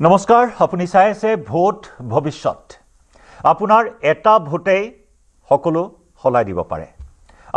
নমস্কাৰ, আপুনি চাই আছে ভোট ভৱিষ্যত। আপোনাৰ এটা ভোটেই সকলো সলাই দিব পাৰে।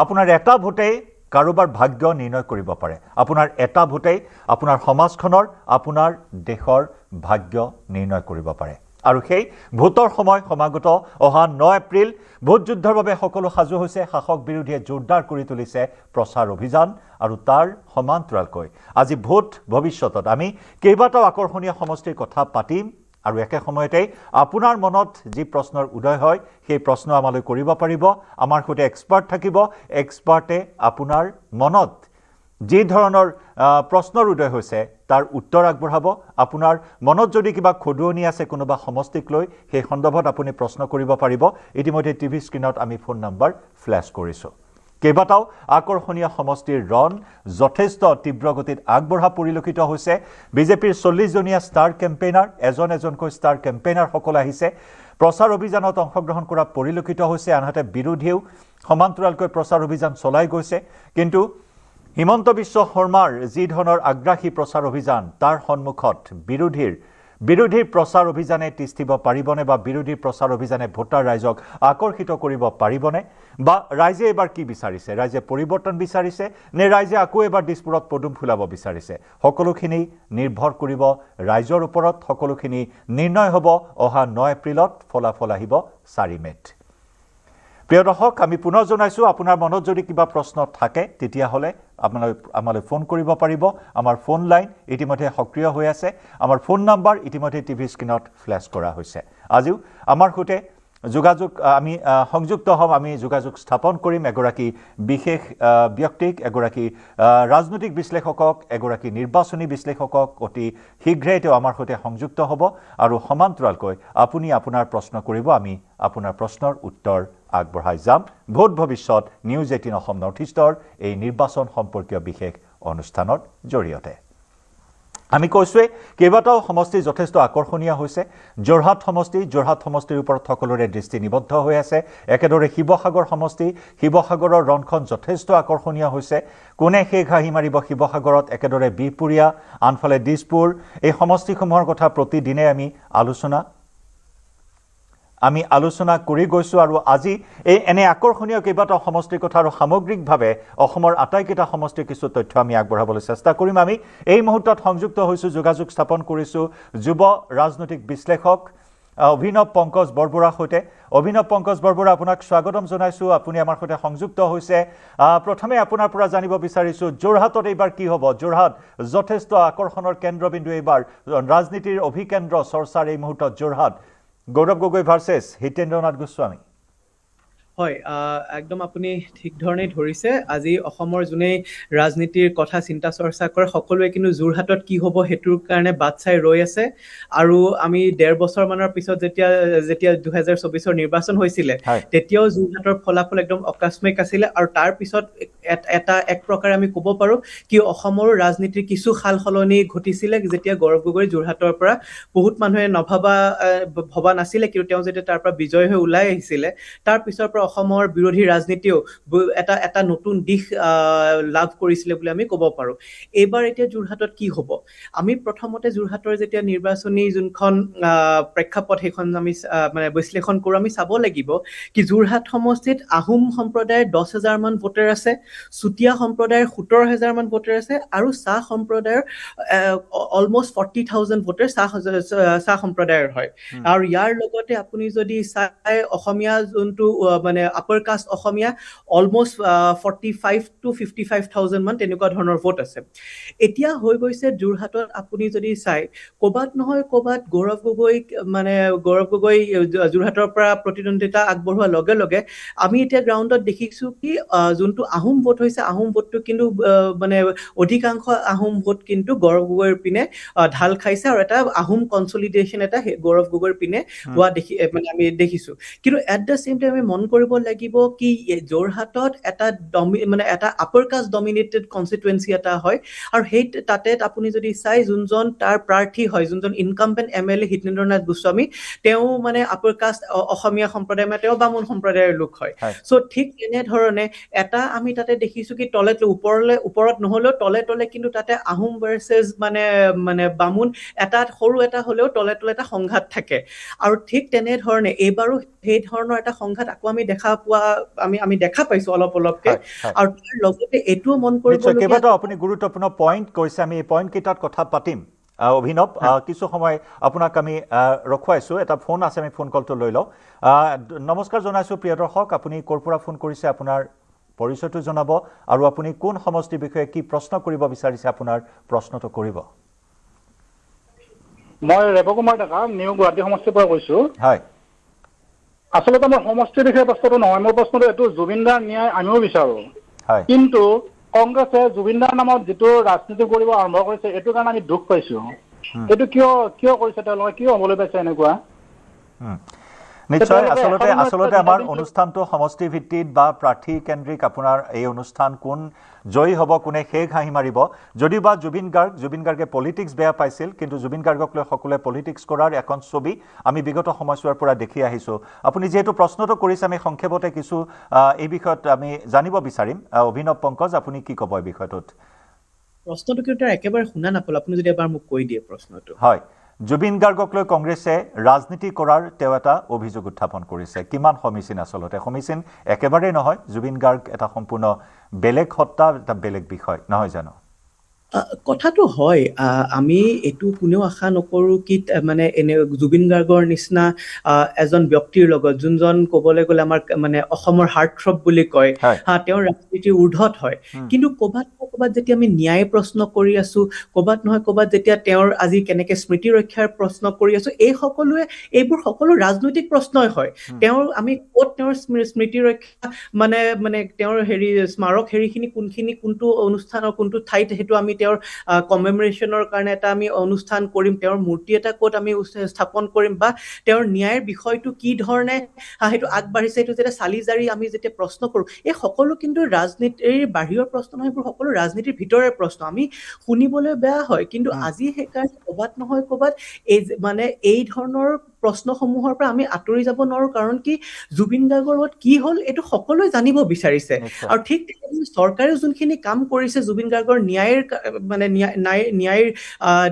আপোনাৰ এটা ভোটেই কাৰোবাৰ ভাগ্য নিৰ্ণয় কৰিব পাৰে। আপোনাৰ এটা ভোটেই আপোনাৰ সমাজখনৰ, আপোনাৰ দেশৰ ভাগ্য নিৰ্ণয় কৰিব পাৰে। আৰু সেই ভোটৰ সময় সমাগত অহা 9 এপ্ৰিল ভোট যুদ্ধৰ বাবে সকলো সাজু হৈছে। শাসক বিৰোধীয়ে জোৰদাৰ কৰি তুলিছে প্ৰচাৰ অভিযান আৰু তাৰ সমান্তৰালকৈ আজি ভোট ভৱিষ্যতত আমি কেইবাটাও আকৰ্ষণীয় সমষ্টিৰ কথা পাতিম আৰু একে সময়তে আপোনাৰ মনত যি প্ৰশ্নৰ উদয় হয় সেই প্ৰশ্ন আমালৈ কৰিব পাৰিব। আমাৰ সৈতে এক্সপাৰ্ট থাকিব। এক্সপাৰ্টে আপোনাৰ মনত যি ধৰণৰ প্ৰশ্নৰ উদয় হৈছে তাৰ উত্তৰ আগবঢ়াব। আপোনাৰ মনত যদি কিবা খদুৱনি আছে কোনোবা সমষ্টিক লৈ সেই সন্দৰ্ভত আপুনি প্ৰশ্ন কৰিব পাৰিব। ইতিমধ্যে টিভি স্ক্ৰীণত আমি ফোন নম্বৰ ফ্লেছ কৰিছোঁ। কেইবাটাও আকৰ্ষণীয় সমষ্টিৰ ৰণ যথেষ্ট তীব্ৰ গতিত আগবঢ়া পৰিলক্ষিত হৈছে। বিজেপিৰ 40জনীয়া ষ্টাৰ কেম্পেইনাৰ এজনকৈ ষ্টাৰ কেম্পেইনাৰসকল আহিছে। প্ৰচাৰ অভিযানত অংশগ্ৰহণ কৰা পৰিলক্ষিত হৈছে। আনহাতে বিৰোধীয়েও সমান্তৰালকৈ প্ৰচাৰ অভিযান চলাই গৈছে। কিন্তু হিমন্ত বিশ্ব শৰ্মাৰ যি ধৰণৰ আগ্ৰাসী প্ৰচাৰ অভিযান তাৰ সন্মুখত বিৰোধীৰ প্ৰচাৰ অভিযানে তিষ্ঠিব পাৰিবনে বা বিৰোধীৰ প্ৰচাৰ অভিযানে ভোটাৰ ৰাইজক আকৰ্ষিত কৰিব পাৰিবনে বা ৰাইজে এবাৰ কি বিচাৰিছে? ৰাইজে পৰিৱৰ্তন বিচাৰিছে নে ৰাইজে আকৌ এবাৰ দিছপুৰত পদুম ফুলাব বিচাৰিছে? সকলোখিনি নিৰ্ভৰ কৰিব ৰাইজৰ ওপৰত। সকলোখিনি নিৰ্ণয় হ'ব অহা 9 এপ্ৰিলত। ফলাফল আহিব 4 মে'ত। প্ৰিয় দৰ্শক, আমি পুনৰ জনাইছোঁ, আপোনাৰ মনত যদি কিবা প্ৰশ্ন থাকে তেতিয়াহ'লে আমালৈ ফোন কৰিব পাৰিব। আমাৰ ফোন লাইন ইতিমধ্যে সক্ৰিয় হৈ আছে। আমাৰ ফোন নম্বৰ ইতিমধ্যে টিভি স্ক্ৰীণত ফ্লেছ কৰা হৈছে। আজিও আমাৰ সৈতে আমি সংযুক্ত হ'ম। আমি যোগাযোগ স্থাপন কৰিম এগৰাকী বিশেষ ব্যক্তিক, এগৰাকী ৰাজনৈতিক বিশ্লেষকক, এগৰাকী নিৰ্বাচনী বিশ্লেষকক। অতি শীঘ্ৰেই তেওঁ আমাৰ সৈতে সংযুক্ত হ'ব আৰু সমান্তৰালকৈ আপুনি আপোনাৰ প্ৰশ্ন কৰিব। আমি আপোনাৰ প্ৰশ্নৰ উত্তৰ আগবঢ়াই যাম ভোট ভৱিষ্যত নিউজ 18 অসম নৰ্থ ইষ্টৰ এই নিৰ্বাচন সম্পৰ্কীয় বিশেষ অনুষ্ঠানৰ জৰিয়তে। আমি কৈছোৱে কেইবাটাও সমষ্টি যথেষ্ট আকৰ্ষণীয় হৈছে। যোৰহাট সমষ্টিৰ ওপৰত সকলোৰে দৃষ্টি নিবদ্ধ হৈ আছে। একেদৰে শিৱসাগৰ সমষ্টি, শিৱসাগৰৰ ৰণখন যথেষ্ট আকৰ্ষণীয় হৈছে। কোনে সেই ঘাঁহি মাৰিব শিৱসাগৰত? একেদৰে বিহপুৰীয়া, আনফালে দিছপুৰ, এই সমষ্টিসমূহৰ কথা প্ৰতিদিনে আমি আলোচনা কৰি গৈছোঁ আৰু আজি এনে আকৰ্ষণীয় কেইবাটাও সমষ্টিৰ কথা আৰু সামগ্ৰিকভাৱে অসমৰ আটাইকেইটা সমষ্টিৰ কিছু তথ্য আমি আগবঢ়াবলৈ চেষ্টা কৰিম। আমি এই মুহূৰ্তত সংযুক্ত হৈছোঁ, যোগাযোগ স্থাপন কৰিছোঁ যুৱ ৰাজনৈতিক বিশ্লেষক অভিনৱ পংকজ বৰবৰাৰ সৈতে। অভিনৱ পংকজ বৰবৰা, আপোনাক স্বাগতম জনাইছোঁ। আপুনি আমাৰ সৈতে সংযুক্ত হৈছে। প্ৰথমে আপোনাৰ পৰা জানিব বিচাৰিছোঁ, যোৰহাটত এইবাৰ কি হ'ব? যোৰহাট যথেষ্ট আকৰ্ষণৰ কেন্দ্ৰবিন্দু, এইবাৰ ৰাজনীতিৰ অভিকেন্দ্ৰ চৰ্চাৰ এই মুহূৰ্তত যোৰহাট। গৌৰৱ গগৈ ভাৰ্চেছ হিতেন্দ্ৰনাথ গোস্বামী। হয়, একদম আপুনি ঠিক ধৰণে ধৰিছে। আজি অসমৰ যোনে ৰাজনীতিৰ কথা চিন্তা চৰ্চা কৰে সকলোৱে কিন্তু যোৰহাটত কি হ'ব সেইটোৰ কাৰণে বাট চাই ৰৈ আছে। আৰু আমি 1.5 বছৰমানৰ পিছত যেতিয়া 2024 নিৰ্বাচন হৈছিলে তেতিয়াও যোৰহাটৰ ফলাফল একদম আকস্মিক আছিলে। আৰু তাৰ পিছত এক প্ৰকাৰে আমি ক'ব পাৰোঁ কি অসমৰ ৰাজনীতিৰ কিছু সাল সলনি ঘটিছিলে যেতিয়া গৌৰৱ গগৈ যোৰহাটৰ পৰা বহুত মানুহে ভবা নাছিলে, কিন্তু তেওঁ যেতিয়া তাৰ পৰা বিজয় হৈ ওলাই আহিছিলে তাৰ পিছৰ পৰা অসমৰ বিৰোধী ৰাজনীতিও এটা নতুন দিশ লাভ কৰিছিলে বুলি আমি ক'ব পাৰোঁ। এইবাৰ এতিয়া যোৰহাটত কি হ'ব? আমি প্ৰথমতে যোৰহাটৰ যেতিয়া নিৰ্বাচনী যোনখন প্ৰেক্ষাপট সেইখন আমি বিশ্লেষণ কৰোঁ, আমি চাব লাগিব কি যোৰহাট সমষ্টিত আহোম সম্প্ৰদায়ৰ 10,000 মান ভোটাৰ আছে, চুতীয়া সম্প্ৰদায়ৰ 17,000 মান ভোটাৰ আছে আৰু চাহ সম্প্ৰদায়ৰ অলমষ্ট 40,000 ভোটাৰ চাহ সম্প্ৰদায়ৰ হয়। আৰু ইয়াৰ লগতে আপুনি যদি চাই অসমীয়া যোনটো upper caste Asomiya almost 45,000 to 55,000 মান তেনেকুৱা ধৰণৰ ভোট আছে। এতিয়া হৈ গৈছে যোৰহাটত আপুনি যদি চাই ক'বাত নহয় ক'বাত গৌৰৱ গগৈ যোৰহাটৰ পৰা প্ৰতিদ্বন্দ্বিতা আগবঢ়োৱাৰ লগে লগে আমি এতিয়া গ্ৰাউণ্ডত দেখিছোঁ কি যোনটো আহোম ভোট হৈছে, আহোম ভোটটো কিন্তু অধিকাংশ আহোম ভোট কিন্তু গৌৰৱ গগৈৰ পিনে ঢাল খাইছে আৰু এটা আহোম কনচলিডেশ্যন এটা গৌৰৱ গগৈৰ পিনে হোৱা আমি দেখিছোঁ। কিন্তু এট দ্য চেম টাইম আমি মন কৰিব লাগিব কি যোৰহাটত এটা মানে এটা আপাৰ কাষ্ট ডমিনেটেড কনষ্টিটুৱেঞ্চি এটা হয় আৰু সেই তাতে আপুনি যদি চাই যোনজন তাৰ প্ৰাৰ্থী হয় যোনজন ইনকামবেন্ট MLA হিতেন্দ্ৰ নাথ গোস্বামী তেওঁ মানে আপাৰ কাষ্ট অসমীয়া সম্প্ৰদায় মানে তেওঁ বামুণ সম্প্ৰদায়ৰ লোক হয় সো ঠিক তেনেধৰণে এটা আমি তাতে দেখিছো কি ওপৰত নহলেও তলে কিন্তু তাতে আহোম ভাৰ্চেছ মানে বামুণ এটা সৰু এটা হলেও তলে এটা সংঘাত থাকে আৰু ঠিক তেনেধৰণে এইবাৰো সেই ধৰণৰ এটা সংঘাত আকৌ আমি দেখা পাইছো অলপকে আৰু তাৰ লগতে এইটোও মন কৰিবলগীয়া কেইবাটাও আপুনি গুৰুত্বপূৰ্ণ পইণ্ট কৈছে আমি এই পইণ্ট কেইটাত কথা পাতিম অভিনৱ কিছু সময় আপোনাক আমি ৰখুৱাইছো এটা ফোন আছে আমি ফোন কলটো লৈ লওঁ নমস্কাৰ জনাইছো প্ৰিয় দৰ্শক আপুনি ক'ৰ পৰা ফোন কৰিছে আপোনাৰ পৰিচয়টো জনাব আৰু আপুনি কোন সমষ্টিৰ বিষয়ে কি প্ৰশ্ন কৰিব বিচাৰিছে আপোনাৰ প্ৰশ্নটো কৰিব মই ৰেবকুমাৰ ডেকা নিউ গুৱাহাটী সমষ্টিৰ পৰা কৈছো হয় আচলতে মোৰ সমষ্টিৰ বিষয়ে প্ৰশ্নটো নহয় মোৰ প্ৰশ্নটো এইটো জুবিনদাৰ ন্যায় আমিও বিচাৰো কিন্তু কংগ্ৰেছে জুবিনদাৰ নামত যিটো ৰাজনীতি কৰিব আৰম্ভ কৰিছে এইটো কাৰণে আমি দুখ পাইছো এইটো কিয় কৰিছে তেওঁলোকে কিয় হ'বলৈ পাইছে এনেকুৱা নিশ্চয় আচলতে আমাৰ অনুষ্ঠানটো সমষ্টি ভিত্তিত বা প্ৰাৰ্থী কেন্দ্ৰিক আপোনাৰ এই অনুষ্ঠান কোন জয়ী হ'ব কোনে শেষ হাঁহি মাৰিব যদিও বা জুবিন গাৰ্গে পলিটিক্স বেয়া পাইছিল কিন্তু জুবিন গাৰ্গক লৈ সকলোৱে পলিটিক্স কৰাৰ এখন ছবি আমি বিগত সময়ছোৱাৰ পৰা দেখি আহিছোঁ আপুনি যিহেতু প্ৰশ্নটো কৰিছে আমি সংক্ষেপতে কিছু এই বিষয়ত আমি জানিব বিচাৰিম অভিনৱ পংকজ আপুনি কি ক'ব এই বিষয়টোত প্ৰশ্নটো কিন্তু একেবাৰে শুনা নাপালো আপুনি যদি এবাৰ মোক কৈ দিয়ে প্ৰশ্নটো হয় জুবিন গাৰ্গক লৈ কংগ্ৰেছে ৰাজনীতি কৰাৰ তেওঁ এটা অভিযোগ উত্থাপন কৰিছে কিমান সমীচীন আচলতে সমীচীন একেবাৰে নহয় জুবিন গাৰ্গ এটা সম্পূৰ্ণ বেলেগ সত্তা এটা বেলেগ বিষয় নহয় জানো কথাটো হয় আমি এইটো কোনেও আশা নকৰো কি মানে এনে জুবিন গাৰ্গৰ নিচিনা এজন ব্যক্তিৰ লগত যোনজন ক'বলৈ গ'লে আমাৰ মানে অসমৰ হাৰ্টথ্ৰব বুলি কয় তেওঁৰ ৰাজনীতিৰ ঊৰ্ধত হয় কিন্তু ক'বাত যেতিয়া আমি ন্যায় প্ৰশ্ন কৰি আছো ক'বাত নহয় ক'বাত যেতিয়া তেওঁৰ আজি কেনেকে স্মৃতি ৰক্ষাৰ প্ৰশ্ন কৰি আছো এইবোৰ সকলো ৰাজনৈতিক প্ৰশ্নই হয় আমি ক'ত তেওঁৰ স্মৃতি ৰক্ষা মানে তেওঁৰ স্মাৰক হেৰিখিনি কোনটো অনুষ্ঠানৰ কোনটো ঠাইত সেইটো আমি তেওঁৰ কমেমৰেশ্যনৰ কাৰণে এটা আমি অনুষ্ঠান কৰিম তেওঁৰ মূৰ্তি এটা ক'ত আমি স্থাপন কৰিম বা তেওঁৰ ন্যায়ৰ বিষয়টো কি ধৰণে সেইটো আগবাঢ়িছে সেইটো যেতিয়া চালি জাৰি আমি যেতিয়া প্ৰশ্ন কৰোঁ এই সকলো কিন্তু ৰাজনীতিৰ বাহিৰৰ প্ৰশ্ন নহয় এইবোৰ সকলো ৰাজনীতিৰ ভিতৰৰ প্ৰশ্ন আমি শুনিবলৈ বেয়া হয় কিন্তু আজি সেইকাৰণে ক'বাত নহয় ক'বাত এই ধৰণৰ প্ৰশ্নসমূহৰ পৰা আমি আঁতৰি যাব নোৱাৰো কাৰণ কি জুবিন গাৰ্গৰ লগত কি হ'ল এইটো সকলোৱে জানিব বিচাৰিছে আৰু ঠিক চৰকাৰেও যোনখিনি কাম কৰিছে জুবিন গাৰ্গৰ ন্যায়ৰ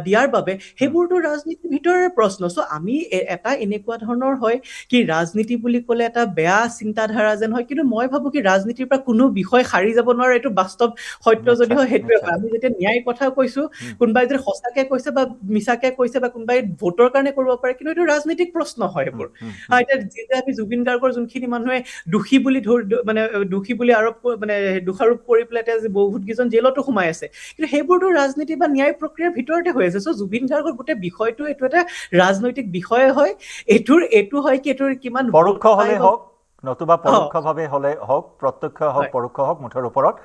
দিয়াৰ বাবে সেইবোৰতো ৰাজনীতিৰ ভিতৰৰে প্ৰশ্ন চ' আমি এটা এনেকুৱা ধৰণৰ হয় কি ৰাজনীতি বুলি ক'লে এটা বেয়া চিন্তাধাৰা যেন হয় কিন্তু মই ভাবো কি ৰাজনীতিৰ পৰা কোনো বিষয় সাৰি যাব নোৱাৰে এইটো বাস্তৱ সত্য যদি হয় সেইটোৱে হয় আমি যেতিয়া ন্যায়ৰ কথা কৈছো কোনোবাই যদি সঁচাকে কৈছে বা মিছাকে কৈছে বা কোনোবাই ভোটৰ কাৰণে কৰিব পাৰে কিন্তু এইটো ৰাজনীতিক প্ৰশ্ন হয় এইবোৰ এতিয়া যেতিয়া আমি জুবিন গাৰ্গৰ যোনখিনি মানুহে দোষী বুলি দোষাৰোপ কৰি পেলাই এতিয়া বহুত কেইজন জেলতো সোমাই আছে কিন্তু সেইবোৰতো ৰাজনীতি বা ন্যায় প্ৰক্ৰিয়াৰ ভিতৰতে হৈ আছে চ' জুবিন গাৰ্গৰ গোটেই বিষয়টো এইটো এটা ৰাজনৈতিক বিষয় হয় এইটো হয় কি এইটোৰ কিমান পৰোক্ষ হ'লে হওক নতুবা পৰোক্ষভাৱে হ'লে হওক প্ৰত্যক্ষ হওক পৰোক্ষ হওক মুঠৰ ওপৰত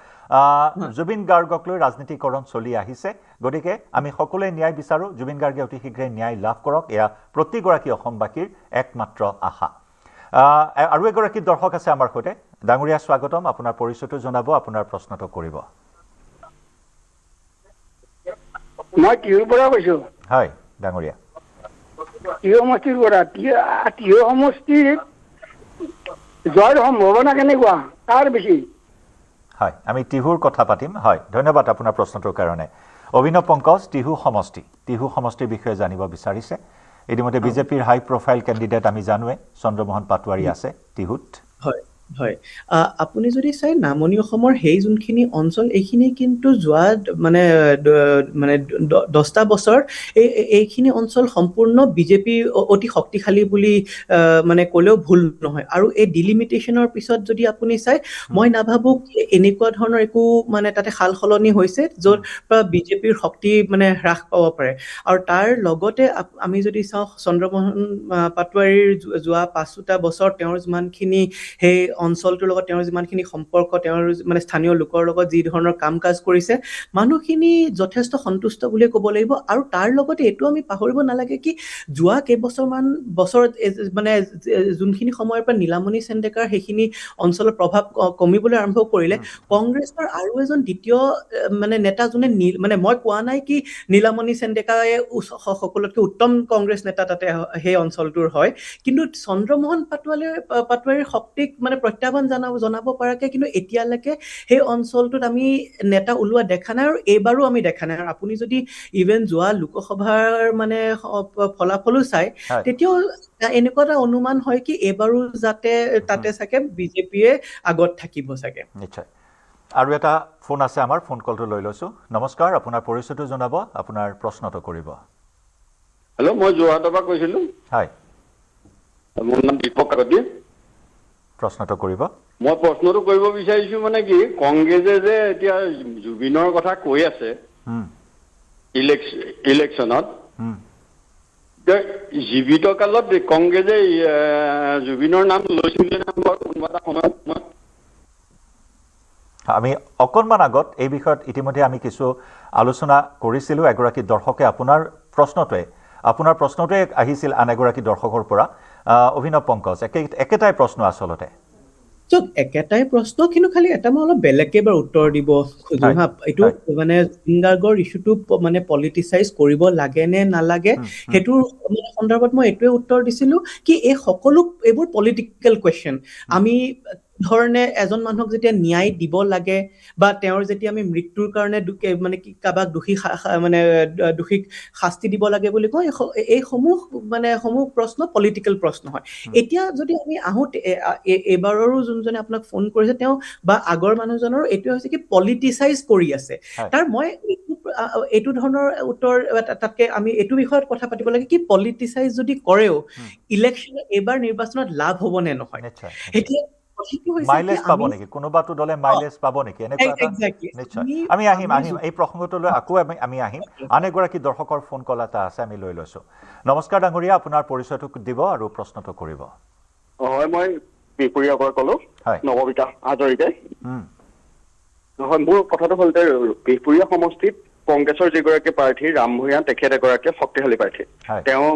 জুবিন গাৰ্গক লৈ ৰাজনীতিকৰণ চলি আহিছে গতিকে আমি সকলোৱে ন্যায় বিচাৰো জুবিন গাৰ্গে অতি শীঘ্ৰে ন্যায় লাভ কৰক এয়া প্ৰতিগৰাকী অসমবাসীৰ একমাত্ৰ আশা আৰু এগৰাকী দৰ্শক আছে আমাৰ সৈতে ডাঙৰীয়া স্বাগতম আপোনাৰ পৰিচয়টো জনাব আপোনাৰ প্ৰশ্নটো কৰিব মই টিহুৰ পৰা কৈছো হয় ডাঙৰীয়া টিহু সমষ্টিৰ পৰা টিহু সমষ্টিৰ জয়ৰ সম্ভাৱনা কেনেকুৱা কাৰ বেছি হয় আমি টিহুৰ কথা পাতিম হয় ধন্যবাদ আপোনাৰ প্ৰশ্নটোৰ কাৰণে অভিনৱ পংকজ টিহু সমষ্টিৰ বিষয়ে জানিব বিচাৰিছে ইতিমধ্যে বিজেপিৰ হাই প্ৰফাইল কেণ্ডিডেট আমি জানোৱে চন্দ্ৰমোহন পাটোৱাৰী আছে টিহুত হয় হয় আপুনি যদি চাই নামনি অসমৰ সেই যোনখিনি অঞ্চল এইখিনি কিন্তু যোৱা মানে 10টা বছৰ এইখিনি অঞ্চল সম্পূৰ্ণ বিজেপি অতি শক্তিশালী বুলি মানে ক'লেও ভুল নহয় আৰু এই ডিলিমিটেশ্যনৰ পিছত যদি আপুনি চাই মই নাভাবো এনেকুৱা ধৰণৰ একো মানে তাতে সাল সলনি হৈছে য'ৰ পৰা বিজেপিৰ শক্তি মানে হ্ৰাস পাব পাৰে আৰু তাৰ লগতে আমি যদি চাওঁ চন্দ্ৰমোহন পাটোৱাৰীৰ যোৱা 5টা বছৰ তেওঁৰ যিমানখিনি সেই অঞ্চলটোৰ লগত তেওঁৰ যিমানখিনি সম্পৰ্ক তেওঁৰ মানে স্থানীয় লোকৰ লগত যি ধৰণৰ কাম কাজ কৰিছে মানুহখিনি যথেষ্ট সন্তুষ্ট বুলিয়ে ক'ব লাগিব আৰু তাৰ লগতে এইটো আমি পাহৰিব নালাগে কি যোৱা কেইবছৰমান বছৰত মানে যোনখিনি সময়ৰ পৰা নীলামণি চেণ্ডেকাৰ সেইখিনি অঞ্চলৰ প্ৰভাৱ কমিবলৈ আৰম্ভ কৰিলে কংগ্ৰেছৰ আৰু এজন দ্বিতীয় মানে নেতা যোনে মানে মই কোৱা নাই কি নীলামণি চেণ্ডেকাই সকলোতকৈ উত্তম কংগ্ৰেছ নেতা তাতে সেই অঞ্চলটোৰ হয় কিন্তু চন্দ্ৰমোহন পাটোৱাৰীৰ শক্তিক মানে প্ৰত্যাহ্বান জনাব পৰাকে কিন্তু এতিয়ালৈকে সেই অঞ্চলটোত আমি নেতা ওলোৱা দেখা নাই আৰু এইবাৰো আমি দেখা নাই আৰু আপুনি যদি ইভেন যোৱা লোকসভাৰ মানে ফলাফলো চাই তেতিয়াও এনেকুৱা এটা অনুমান হয় কি এইবাৰো যাতে তাতে চাগে বিজেপিয়ে আগত থাকিব চাগে নিশ্চয় আৰু এটা ফোন আছে আমাৰ ফোন কলটো লৈ লৈছো নমস্কাৰ আপোনাৰ পৰিচয়টো জনাব আপোনাৰ প্ৰশ্নটো কৰিব হেল্ল' মই যোৰহাটৰ পৰা কৈছিলো হয় মোৰ নাম দীপক কাকতি প্ৰশ্নটো কৰিব মই প্ৰশ্নটো কৰিব বিচাৰিছো মানে কি কংগ্ৰেছে যে এতিয়া জুবিনৰ কথা কৈ আছে ইলেকশ্যনত জীৱিত কালত কংগ্ৰেছে জুবিনৰ নাম লৈছিলে কোনোবা এটা সময়ত আমি অকণমান আগত এই বিষয়ত ইতিমধ্যে আমি কিছু আলোচনা কৰিছিলোঁ এগৰাকী দৰ্শকে আপোনাৰ প্ৰশ্নটোৱে আহিছিল আন এগৰাকী দৰ্শকৰ পৰা অভিনৱ পংকজ একেটাই প্ৰশ্ন আচলতে একেটাই প্ৰশ্ন কিন্তু খালি এটা মই অলপ বেলেগকে এবাৰ উত্তৰ দিব খোজো হা এইটো মানে জুবিন গাৰ্গৰ ইছ্যুটো মানে পলিটিচাইজ কৰিব লাগে নে নালাগে সেইটোৰ সন্দৰ্ভত মই এইটোৱে উত্তৰ দিছিলো কি এই সকলো এইবোৰ পলিটিকেল কুৱেশ্যন আমি ধৰণে এজন মানুহক যেতিয়া ন্যায় দিব লাগে বা তেওঁৰ যেতিয়া আমি মৃত্যুৰ কাৰণে মানে কি কাবাক দোষীক শাস্তি দিব লাগে বুলি কয় এই সমূহ প্ৰশ্ন পলিটিকেল প্ৰশ্ন হয় এতিয়া যদি আমি আহো এইবাৰৰো যোনজনে আপোনাক ফোন কৰিছে তেওঁ বা আগৰ মানুহজনৰ এইটোৱে হৈছে কি পলিটিচাইজ কৰি আছে তাৰ মই এইটো ধৰণৰ উত্তৰ তাতকে আমি এইটো বিষয়ত কথা পাতিব লাগে কি পলিটিচাইজ যদি কৰেও ইলেকশ্যন এইবাৰ নিৰ্বাচনত লাভ হ'ব নে নহয় এতিয়া মাইলেজ পাব নেকি কোনোবাটো দলে মাইলেজ পাব নেকি এনেকুৱা এটা নিশ্চয় আমি আহিম এই প্ৰসংগটোলৈ আকৌ আমি আহিম আন এগৰাকী দৰ্শকৰ ফোন কল এটা আছে আমি লৈ লৈছো নমস্কাৰ ডাঙৰীয়া আপোনাৰ পৰিচয়টো দিব আৰু প্ৰশ্নটো কৰিব হয় মই বিপুৰীয়াৰ পৰা ক'লো নৱবিকাশ হাজৰিকাই হয় মোৰ কথাটো হ'ল যে বিপুৰীয়া সমষ্টিত কংগ্ৰেছৰ যিগৰাকী প্ৰাৰ্থী ৰাম ভূঞা তেখেত এগৰাকী শক্তিশালী প্ৰাৰ্থী তেওঁ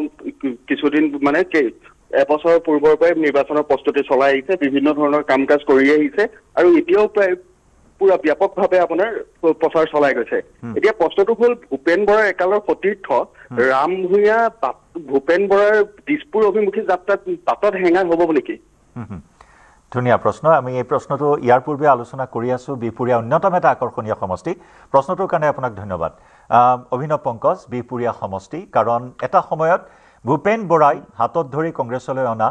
কিছুদিন মানে এবছৰৰ পূৰ্বৰ পৰাই নিৰ্বাচনৰ প্ৰস্তুতি চলাই আহিছে বিভিন্ন ধৰণৰ কাম কাজ কৰি আহিছে আৰু এতিয়াও প্ৰায় পুৰা ব্যাপকভাৱে আপোনাৰ প্ৰচাৰ চলাই গৈছে এতিয়া প্ৰশ্নটো হ'ল ভূপেন বৰাৰ একালৰ সতীৰ্থ ৰাম ভূঞা ভূপেন বৰাৰ দিছপুৰ অভিমুখী যাত্ৰাত বাটত হেঙাৰ হ'ব নেকি ধুনীয়া প্ৰশ্ন আমি এই প্ৰশ্নটো ইয়াৰ পূৰ্বে আলোচনা কৰি আছো বিপুৰীয়া অন্যতম এটা আকৰ্ষণীয় সমষ্টি প্ৰশ্নটোৰ কাৰণে আপোনাক ধন্যবাদ অভিনৱ পংকজ বিপুৰীয়া সমষ্টি কাৰণ এটা সময়ত ভূপেন বৰাই হাতত ধৰি কংগ্ৰেছলৈ অনা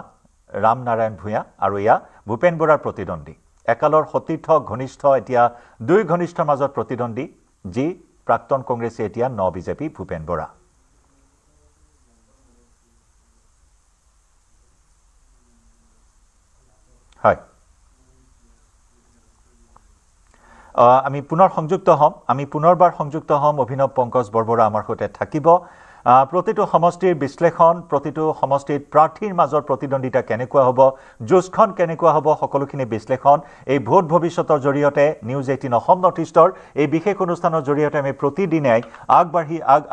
ৰাম নাৰায়ণ ভূঞা আৰু এয়া ভূপেন বৰাৰ প্ৰতিদ্বন্দ্বী একালৰ সতীৰ্থ ঘনিষ্ঠ এতিয়া দুই ঘনিষ্ঠৰ মাজত প্ৰতিদ্বন্দ্বী যি প্ৰাক্তন কংগ্ৰেছী এতিয়া ন বিজেপি ভূপেন বৰা হয় আমি পুনৰ সংযুক্ত হ'ম অভিনৱ পংকজ বৰবৰা আমাৰ সৈতে থাকিব প্ৰতিটো সমষ্টিৰ বিশ্লেষণ প্ৰতিটো সমষ্টিত প্ৰাৰ্থীৰ মাজৰ প্ৰতিদ্বন্দ্বিতা কেনেকুৱা হ'ব যুঁজখন কেনেকুৱা হ'ব সকলোখিনি বিশ্লেষণ এই ভোট ভৱিষ্যতৰ জৰিয়তে নিউজ 18 অসম নৰ্থ ইষ্টৰ এই বিশেষ অনুষ্ঠানৰ জৰিয়তে আমি প্ৰতিদিনাই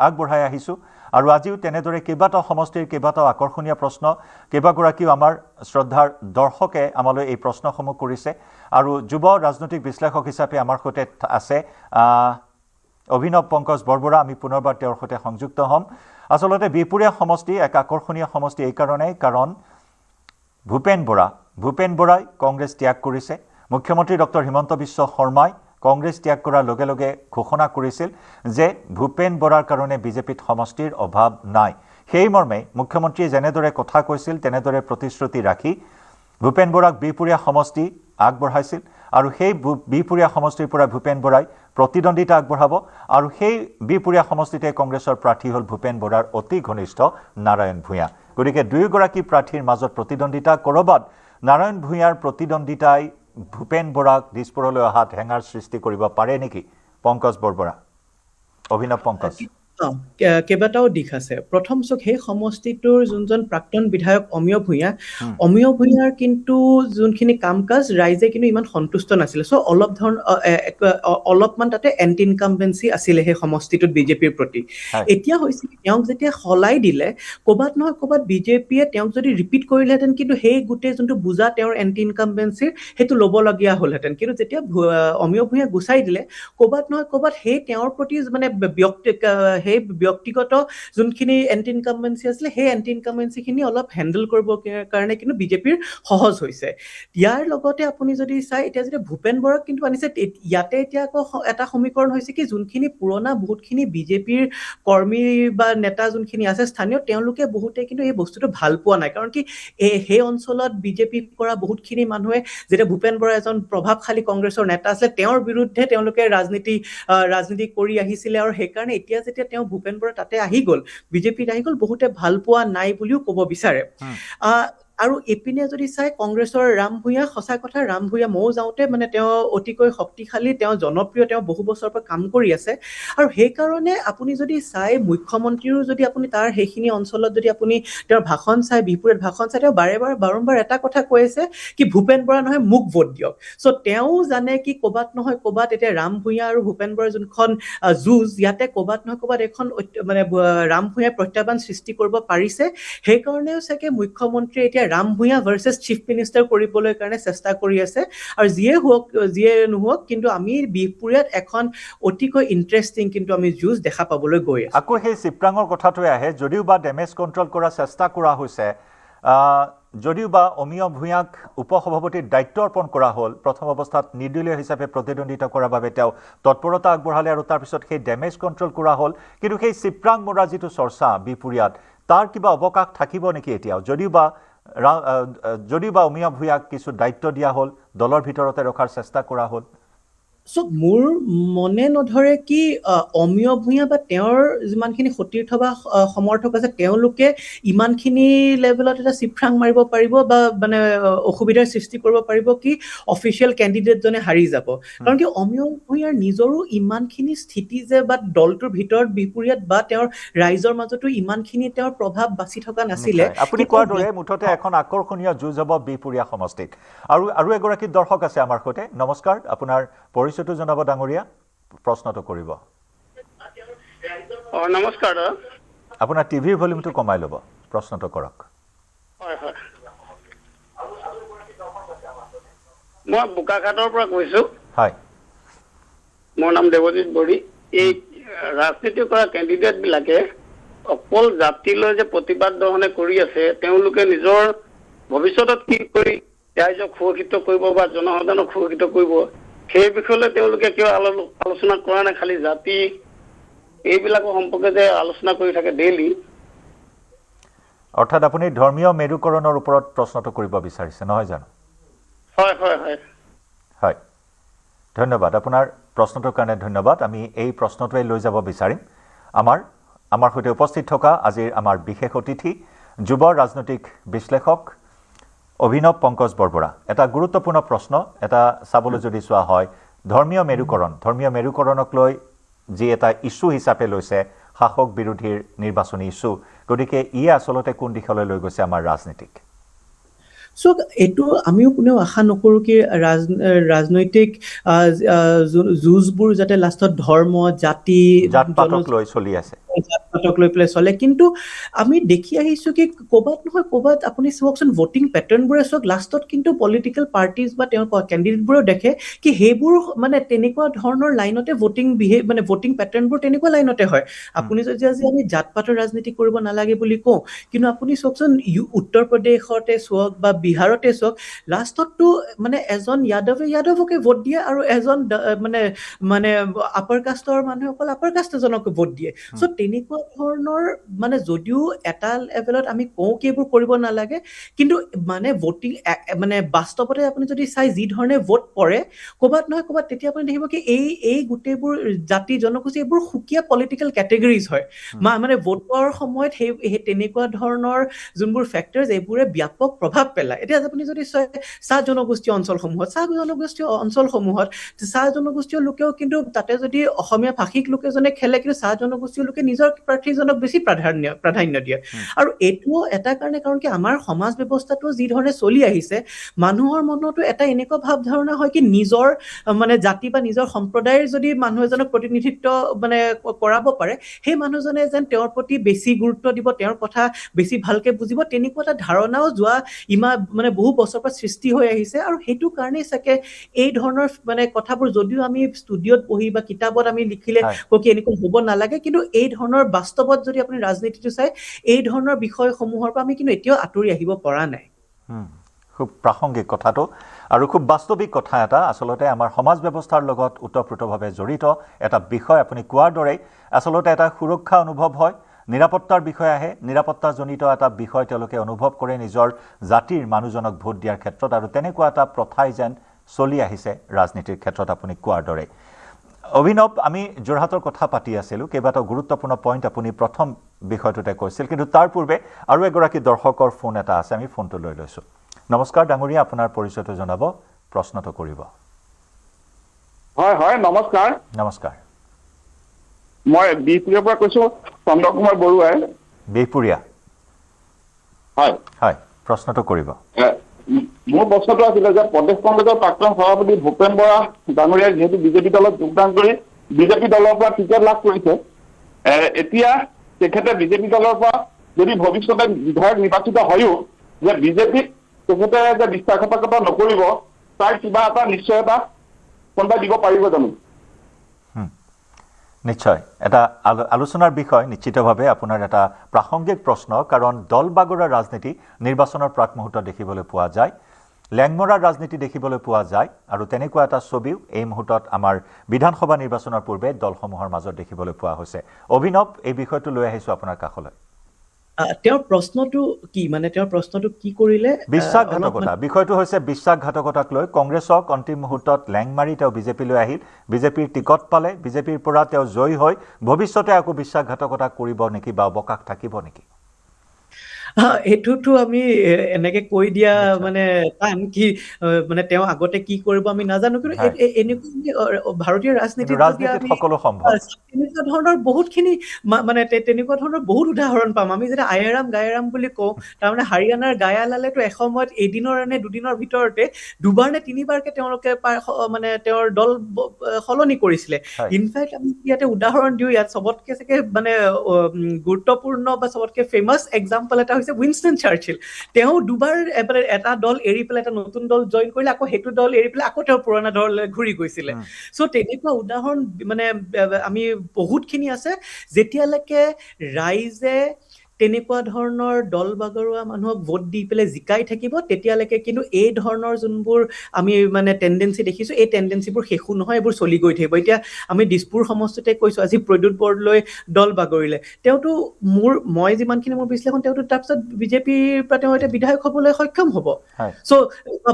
আগবঢ়াই আহিছোঁ আৰু আজিও তেনেদৰে কেইবাটাও সমষ্টিৰ কেইবাটাও আকৰ্ষণীয় প্ৰশ্ন কেইবাগৰাকীও আমাৰ শ্ৰদ্ধাৰ দৰ্শকে আমালৈ এই প্ৰশ্নসমূহ কৰিছে আৰু যুৱ ৰাজনৈতিক বিশ্লেষক হিচাপে আমাৰ সৈতে আছে অভিনৱ পংকজ বৰবৰা আমি পুনৰবাৰ তেওঁৰ সৈতে সংযুক্ত হ'ম আসলতে বিপুৰীয়া সমষ্টি এক আকৰ্ষণীয় সমষ্টি এই কাৰণে কাৰণ ভূপেন বৰাই কংগ্ৰেছ ত্যাগ কৰিছে মুখ্যমন্ত্ৰী ডক্টৰ হিমন্ত বিশ্ব শৰ্মাই কংগ্ৰেছ ত্যাগ কৰাৰ লগে লগে ঘোষণা কৰিছিল যে ভূপেন বৰাৰ কাৰণে বিজেপিত সমষ্টিৰ অভাৱ নাই সেই মৰ্মে মুখ্যমন্ত্ৰীয়ে যেনেদৰে কথা কৈছিল তেনেদৰে প্ৰতিশ্ৰুতি ৰাখি ভূপেন বৰাক বিপুৰীয়া সমষ্টি আগবঢ়াইছিল আৰু সেই বিপুৰীয়া সমষ্টিৰ পৰা ভূপেন বৰাই প্ৰতিদ্বন্দ্বিতা আগবঢ়াব আৰু সেই বিপুৰীয়া সমষ্টিতে কংগ্ৰেছৰ প্ৰাৰ্থী হ'ল ভূপেন বৰাৰ অতি ঘনিষ্ঠ নাৰায়ণ ভূঞা গতিকে দুয়োগৰাকী প্ৰাৰ্থীৰ মাজত প্ৰতিদ্বন্দ্বিতা কৰবাত নাৰায়ণ ভূঞাৰ প্ৰতিদ্বন্দ্বিতাই ভূপেন বৰাক দিছপুৰলৈ অহাত হেঙাৰ সৃষ্টি কৰিব পাৰে নেকি পংকজ বৰবৰা অভিনৱ পংকজ কেইবাটাও দিশ আছে। প্ৰথম চক সেই সমষ্টিটোৰ যোনজন প্ৰাক্তন বিধায়ক অমিয় ভূঞাৰ কিন্তু যোনখিনি কাম কাজ ৰাইজে কিন্তু ইমান সন্তুষ্ট নাছিলে। চ' অলপমান তাতে এণ্টি ইনকামবেঞ্চি আছিলে সেই সমষ্টিটোত বিজেপিৰ প্ৰতি। এতিয়া হৈছে তেওঁক যেতিয়া সলাই দিলে ক'ৰবাত নহয় ক'ৰবাত বিজেপিয়ে তেওঁক যদি ৰিপিট কৰিলেহেঁতেন কিন্তু সেই গোটেই যোনটো বুজা তেওঁৰ এণ্টি ইনকামবেঞ্চিৰ সেইটো ল'বলগীয়া হ'লহেঁতেন। কিন্তু যেতিয়া অমিয় ভূঞা গুচাই দিলে ক'ৰবাত নহয় ক'ৰবাত সেই তেওঁৰ প্ৰতি মানে সেই ব্যক্তিগত যোনখিনি এণ্টি ইনকামবেঞ্চি আছিলে সেই এণ্টি ইনকামবেঞ্চিখিনি অলপ হেণ্ডেল কৰিবৰ কাৰণে কিন্তু বিজেপিৰ সহজ হৈছে। ইয়াৰ লগতে আপুনি যদি চাই এতিয়া যেতিয়া ভূপেন বৰাক কিন্তু আনিছে ইয়াতে এতিয়া আকৌ এটা সমীকৰণ হৈছে কি যোনখিনি পুৰণা বহুতখিনি বিজেপিৰ কৰ্মী বা নেতা যোনখিনি আছে স্থানীয় তেওঁলোকে বহুতে কিন্তু এই বস্তুটো ভাল পোৱা নাই। কাৰণ কি সেই অঞ্চলত বিজেপি কৰা বহুতখিনি মানুহে যেতিয়া ভূপেন বৰা এজন প্ৰভাৱশালী কংগ্ৰেছৰ নেতা আছিলে তেওঁৰ বিৰুদ্ধে তেওঁলোকে ৰাজনীতি কৰি আহিছিলে আৰু সেইকাৰণে এতিয়া যেতিয়া তেওঁ ভূপেন বৰা তাতে আহি গ'ল বিজেপিত আহি গ'ল বহুতে ভাল পোৱা নাই বুলিও ক'ব বিচাৰে। আৰু এইপিনে যদি চাই কংগ্ৰেছৰ ৰাম ভূঞা সঁচা কথা ৰাম ভূঞা ময়ো যাওঁতে মানে তেওঁ অতিকৈ শক্তিশালী তেওঁ জনপ্ৰিয় তেওঁ বহু বছৰৰ পৰা কাম কৰি আছে আৰু সেইকাৰণে আপুনি যদি চাই মুখ্যমন্ত্ৰীৰো যদি আপুনি তাৰ সেইখিনি অঞ্চলত যদি আপুনি তেওঁৰ ভাষণ চাই বিপুৰীত ভাষণ চাই তেওঁ বাৰম্বাৰ এটা কথা কৈ আছে কি ভূপেন বৰা নহয় মোক ভোট দিয়ক। চ' তেওঁ জানে কি ক'ৰবাত নহয় ক'ৰবাত এতিয়া ৰাম ভূঞা আৰু ভূপেন বৰাৰ যোনখন যুঁজ ইয়াতে ক'ৰবাত নহয় ক'ৰবাত এখন মানে ৰাম ভূঞাই প্ৰত্যাহ্বান সৃষ্টি কৰিব পাৰিছে। সেইকাৰণেও চাগে মুখ্যমন্ত্ৰীয়ে এতিয়া Ram Bhuyan versus chief minister কৰিবলৈ কাৰণে চেষ্টা কৰি আছে আৰু যিয়ে নোহোৱক কিন্তু আমি বিহপুৰীয়াত এখন অতিকৈ ইণ্টাৰেষ্টিং কিন্তু আমি যুঁজ দেখা পাবলৈ গৈ আছো। আকৌ সেই চিপৰাঙৰ কথাটোৱে আহে যদিও বা ডেমেজ কণ্ট্ৰল কৰাৰ চেষ্টা কৰা হৈছে যদিও বা অমিয় ভূঞাক উপসভাপতিৰ দায়িত্ব অৰ্পণ কৰা হ'ল প্ৰথম অৱস্থাত নিৰ্দলীয় হিচাপে প্ৰতিদ্বন্দ্বিতা কৰাৰ বাবে তেওঁ তৎপৰতা আগবঢ়ালে আৰু তাৰপিছত সেই ডেমেজ কণ্ট্ৰল কৰা হ'ল কিন্তু সেই চিপৰাং মৰাৰ যিটো চৰ্চা বিহপুৰীয়াত তাৰ কিবা অৱকাশ থাকিব নেকি এতিয়াও যদিও বা অমিয় ভূঞাক কিছু দায়িত্ব দিয়া হ'ল দলৰ ভিতৰতে ৰখাৰ চেষ্টা কৰা হ'ল। চ' মোৰ মনে নধৰে কি অমিয় ভূঞা বা তেওঁৰ যিমানখিনি সতীৰ্থ বা সমৰ্থক আছে তেওঁলোকে ইমানখিনি লেভেলত এটা চিপৰাং মাৰিব পাৰিব বা মানে অসুবিধাৰ সৃষ্টি কৰিব পাৰিব কি অফিচিয়েল কেণ্ডিডেটজনে হাৰি যাব। কাৰণ কি অমিয় ভূঞাৰ নিজৰো ইমানখিনি স্থিতি যে বা দলটোৰ ভিতৰত বিপৰীত বা তেওঁৰ ৰাইজৰ মাজতো ইমানখিনি তেওঁৰ প্ৰভাৱ বাচি থকা নাছিলে। আপুনি কোৱাৰ দৰে মুঠতে এখন আকৰ্ষণীয় যুঁজ হ'ব বিহপুৰীয়া সমষ্টিত। আৰু এগৰাকী দৰ্শক আছে আমাৰ সৈতে। নমস্কাৰ, আপোনাৰ পৰিচয়টো জনাব ডাঙৰীয়া, প্ৰশ্নটো কৰিব। নমস্কাৰ দাদা। আপোনাৰ টিভিৰ ভলিউমটো কমাই ল'ব, প্ৰশ্নটো কৰক। হয় হয়, মই বোকাখাটৰ পৰা কৈছোঁ। হয়, মোৰ নাম দেৱজিৎ বড়ি। এই ৰাজনীতি কৰা কেণ্ডিডেটবিলাকে অকল জাতিলৈ যে প্ৰতিবাদ দৰ্শনে কৰি আছে তেওঁলোকে নিজৰ ভৱিষ্যতত কি কৰি ৰাইজক সুৰক্ষিত কৰিব বা জনসাধাৰণক সুৰক্ষিত কৰিব সেই বিষয়লৈ তেওঁলোকে কিয় আলোচনা কৰা নাই? খালি জাতি এইবিলাকৰ সম্পৰ্কে যে আলোচনা কৰি থাকে ডেইলি। অৰ্থাৎ আপুনি ধৰ্মীয় মেৰুকৰণৰ ওপৰত প্ৰশ্নটো কৰিব বিচাৰিছে নহয় জানো? হয় হয় হয় হয়, ধন্যবাদ। আপোনাৰ প্ৰশ্নটোৰ কাৰণে ধন্যবাদ। আমি এই প্ৰশ্নটোৱে লৈ যাব বিচাৰিম। আমাৰ সৈতে উপস্থিত থকা আজিৰ আমাৰ বিশেষ অতিথি যুৱ ৰাজনৈতিক বিশ্লেষক অভিনৱ পংকজ বৰবৰা। এটা গুৰুত্বপূৰ্ণ প্ৰশ্ন এটা চাবলৈ যদি চোৱা হয় ধৰ্মীয় মেৰুকৰণক লৈ যি এটা ইছ্যু হিচাপে লৈছে শাসক বিৰোধীৰ নিৰ্বাচনী ইছ্যু, গতিকে ইয়ে আচলতে কোন দিশলৈ লৈ গৈছে আমাৰ ৰাজনীতিক? চ' এইটো আমিও কোনেও আশা নকৰোঁ কি ৰাজনৈতিক যুঁজবোৰ যাতে লাষ্টত ধৰ্ম জাতি জাত-পাতক লৈ চলি আছে, জাত-পাতক লৈ পেলাই চলে। কিন্তু আমি দেখি আহিছোঁ কি ক'ৰবাত নহয় ক'ৰবাত আপুনি চাওকচোন ভোটিং পেটাৰ্ণবোৰে চাওক লাষ্টত কিন্তু পলিটিকেল পাৰ্টিজ বা তেওঁৰ কেণ্ডিডেটবোৰেও দেখে কি সেইবোৰ মানে তেনেকুৱা ধৰণৰ লাইনতে ভোটিং পেটাৰ্ণবোৰ তেনেকুৱা লাইনতে হয়। আপুনি যদি আজি আমি জাত-পাতৰ ৰাজনীতি কৰিব নালাগে বুলি কওঁ কিন্তু আপুনি চাওকচোন উত্তৰ প্ৰদেশতে চাওক বা বিহাৰতে চাওক লাষ্টততো মানে এজন যাদৱকে ভোট দিয়ে আৰু এজন মানে আপাৰ কাষ্টৰ মানুহসকল আপাৰ কাষ্ট এজনক ভোট দিয়ে। চ' তেনেকুৱা ধৰণৰ মানে যদিও এটা লেভেলত আমি কওঁ কি এইবোৰ কৰিব নালাগে কিন্তু মানে ভোটিং মানে বাস্তৱতে আপুনি যদি চাই যি ধৰণে ভোট পৰে ক'ৰবাত নহয় ক'ৰবাত তেতিয়া আপুনি দেখিব কি এই গোটেইবোৰ জাতি জনগোষ্ঠী এইবোৰ সুকীয়া পলিটিকেল কেটেগৰিজ হয়। মানে ভোটৰ সময়ত সেই তেনেকুৱা ধৰণৰ যোনবোৰ ফেক্টৰছ এইবোৰে ব্যাপক প্ৰভাৱ পেলায়। এতিয়া আপুনি যদি চাই চাহ জনগোষ্ঠীয় অঞ্চলসমূহত চাহ জনগোষ্ঠীয় লোকেও কিন্তু তাতে যদি অসমীয়া ভাষিক লোক এজনে খেলে কিন্তু চাহ জনগোষ্ঠীয় লোকে নিজৰ প্ৰাৰ্থীজনক বেছি প্ৰাধান্য দিয়ে আৰু এইটোও এটা কাৰণে কাৰণ কি আমাৰ সমাজ ব্যৱস্থাটো যি ধৰণে চলি আহিছে মানুহৰ মনতো এটা এনেকুৱা ভাৱ ধাৰণা হয় কি নিজৰ মানে জাতি বা নিজৰ সম্প্ৰদায়ৰ যদি মানুহ এজনক প্ৰতিনিধিত্ব মানে কৰাব পাৰে সেই মানুহজনে যেন তেওঁৰ প্ৰতি বেছি গুৰুত্ব দিব তেওঁৰ কথা বেছি ভালকে বুজিব তেনেকুৱা এটা ধাৰণাও যোৱা মানে বহু বছৰৰ পৰা সৃষ্টি হৈ আহিছে আৰু সেইটো কাৰণেই চাগে এই ধৰণৰ মানে কথাবোৰ যদিও আমি ষ্টুডিঅ'ত বহি বা কিতাপত আমি লিখিলে কি এনেকুৱা হ'ব নালাগে কিন্তু এই ধৰণৰ বাস্তৱত যদি আপুনি ৰাজনীতিটো চাই এই ধৰণৰ বিষয়সমূহৰ পৰা আমি কিন্তু এতিয়াও আঁতৰি আহিব পৰা নাই খুব প্ৰাসংগিক কথাটো আৰু খুব বাস্তৱিক কথা এটা আচলতে আমাৰ সমাজ ব্যৱস্থাৰ লগত ওতঃপ্ৰোতভাৱে জড়িত এটা বিষয় আপুনি কোৱাৰ দৰেই আচলতে এটা সুৰক্ষা অনুভৱ হয় নিৰাপত্তাৰ বিষয় আহে নিৰাপত্তাজনিত এটা বিষয় তেওঁলোকে অনুভৱ কৰে নিজৰ জাতিৰ মানুহজনক ভোট দিয়াৰ ক্ষেত্ৰত আৰু তেনেকুৱা এটা প্ৰথাই যেন চলি আহিছে ৰাজনীতিৰ ক্ষেত্ৰত আপুনি কোৱাৰ দৰে অভিনৱ আমি যোৰহাটৰ কথা পাতি আছিলোঁ কেইবাটাও গুৰুত্বপূৰ্ণ পইণ্ট আপুনি প্ৰথম বিষয়টোতে কৈছিল কিন্তু তাৰ পূৰ্বে আৰু এগৰাকী দৰ্শকৰ ফোন এটা আছে আমি ফোনটো লৈ লৈছোঁ নমস্কাৰ ডাঙৰীয়া আপোনাৰ পৰিচয়টো জনাব প্ৰশ্নটো কৰিব হয় হয় নমস্কাৰ নমস্কাৰ মই বিহপুৰীয়াৰ পৰা কৈছোঁ চন্দ্ৰ কুমাৰ বৰুৱাই বিহপুৰীয়া হয় হয় প্ৰশ্নটো কৰিব মোৰ প্ৰশ্নটো আছিলে যে প্ৰদেশ কংগ্ৰেছৰ প্ৰাক্তন সভাপতি ভূপেন বৰা ডাঙৰীয়াই যিহেতু বিজেপি দলত যোগদান কৰি বিজেপি দলৰ পৰা টিকেট লাভ কৰিছে এতিয়া তেখেতে বিজেপি দলৰ পৰা যদি ভৱিষ্যতে বিধায়ক নিৰ্বাচিত হয়ও যে বিজেপিক তেখেতে যে বিশ্বাসঘাতকতা নকৰিব তাৰ কিবা এটা নিশ্চয়তা কোনোবাই দিব পাৰিব জানো নিশ্চয় এটা আলোচনাৰ বিষয় নিশ্চিতভাৱে আপোনাৰ এটা প্ৰাসংগিক প্ৰশ্ন কাৰণ দলবাগৰৰ ৰাজনীতি নিৰ্বাচনৰ প্ৰাক মুহূৰ্তত দেখিবলৈ পোৱা যায় লেংমৰাৰ ৰাজনীতি দেখিবলৈ পোৱা যায় আৰু তেনেকুৱা এটা ছবিও এই মুহূৰ্তত আমাৰ বিধানসভা নিৰ্বাচনৰ পূৰ্বে দলসমূহৰ মাজত দেখিবলৈ পোৱা হৈছে অভিনৱ এই বিষয়টো লৈ আহিছোঁ আপোনাৰ কাষলৈ তেওঁৰ প্ৰশ্নটো কি মানে তেওঁৰ প্ৰশ্নটো কি কৰিলে বিশ্বাসঘাতকতা বিষয়টো হৈছে বিশ্বাসঘাতকতাক লৈ কংগ্ৰেছক অন্তিম মুহূৰ্তত লেংমাৰি তেওঁ বিজেপিলৈ আহিল বিজেপিৰ টিকট পালে বিজেপিৰ পৰা তেওঁ জয়ী হৈ ভৱিষ্যতে আকৌ বিশ্বাসঘাতকতা কৰিব নেকি বা অৱকাশ থাকিব নেকি এইটোতো আমি এনেকে কৈ দিয়া মানে টান কি মানে তেওঁ আগতে কি কৰিব আমি নাজানো কিন্তু এনেকুৱা ভাৰতীয় ৰাজনীতিত সকলো সম্ভৱ তেনেকুৱা ধৰণৰ বহুতখিনি মানে তেনেকুৱা ধৰণৰ বহুত উদাহৰণ পাম আমি যেতিয়া গায়াৰাম বুলি কওঁ তাৰমানে হাৰিয়ানাৰ গায়ালালেতো এসময়ত এদিনৰ নে দুদিনৰ ভিতৰতে দুবাৰ নে তিনিবাৰকে তেওঁলোকে মানে তেওঁৰ দল সলনি কৰিছিলে ইনফেক্ট আমি ইয়াতে উদাহৰণ দিওঁ ইয়াত চবতকে চাগে মানে গুৰুত্বপূৰ্ণ বা চবতকে ফেমাছ এক্সাম্পল এটা হৈছে উইনষ্টন চাৰ্চিল তেওঁ দুবাৰ এটা দল এৰি পেলাই এটা নতুন দল জইন কৰিলে আকৌ সেইটো দল এৰি পেলাই আকৌ তেওঁৰ পুৰণা দল ঘূৰি গৈছিলে চ' তেনেকুৱা উদাহৰণ মানে আমি বহুতখিনি আছে যেতিয়ালৈকে ৰাইজে তেনেকুৱা ধৰণৰ দল বাগৰুৱা মানুহক ভোট দি পেলাই জিকাই থাকিব তেতিয়ালৈকে কিন্তু এই ধৰণৰ যোনবোৰ আমি মানে টেণ্ডেঞ্চি দেখিছোঁ এই টেণ্ডেঞ্চিবোৰ শেষো নহয় এইবোৰ চলি গৈ থাকিব এতিয়া আমি দিছপুৰ সমষ্টিতে কৈছোঁ আজি প্ৰদ্যুৎ বৰদলৈ দল বাগৰিলে তেওঁতো মই যিমানখিনি মোৰ বিশ্লেষণ তেওঁতো তাৰপিছত বিজেপিৰ পৰা তেওঁ এতিয়া বিধায়ক হ'বলৈ সক্ষম হ'ব চ'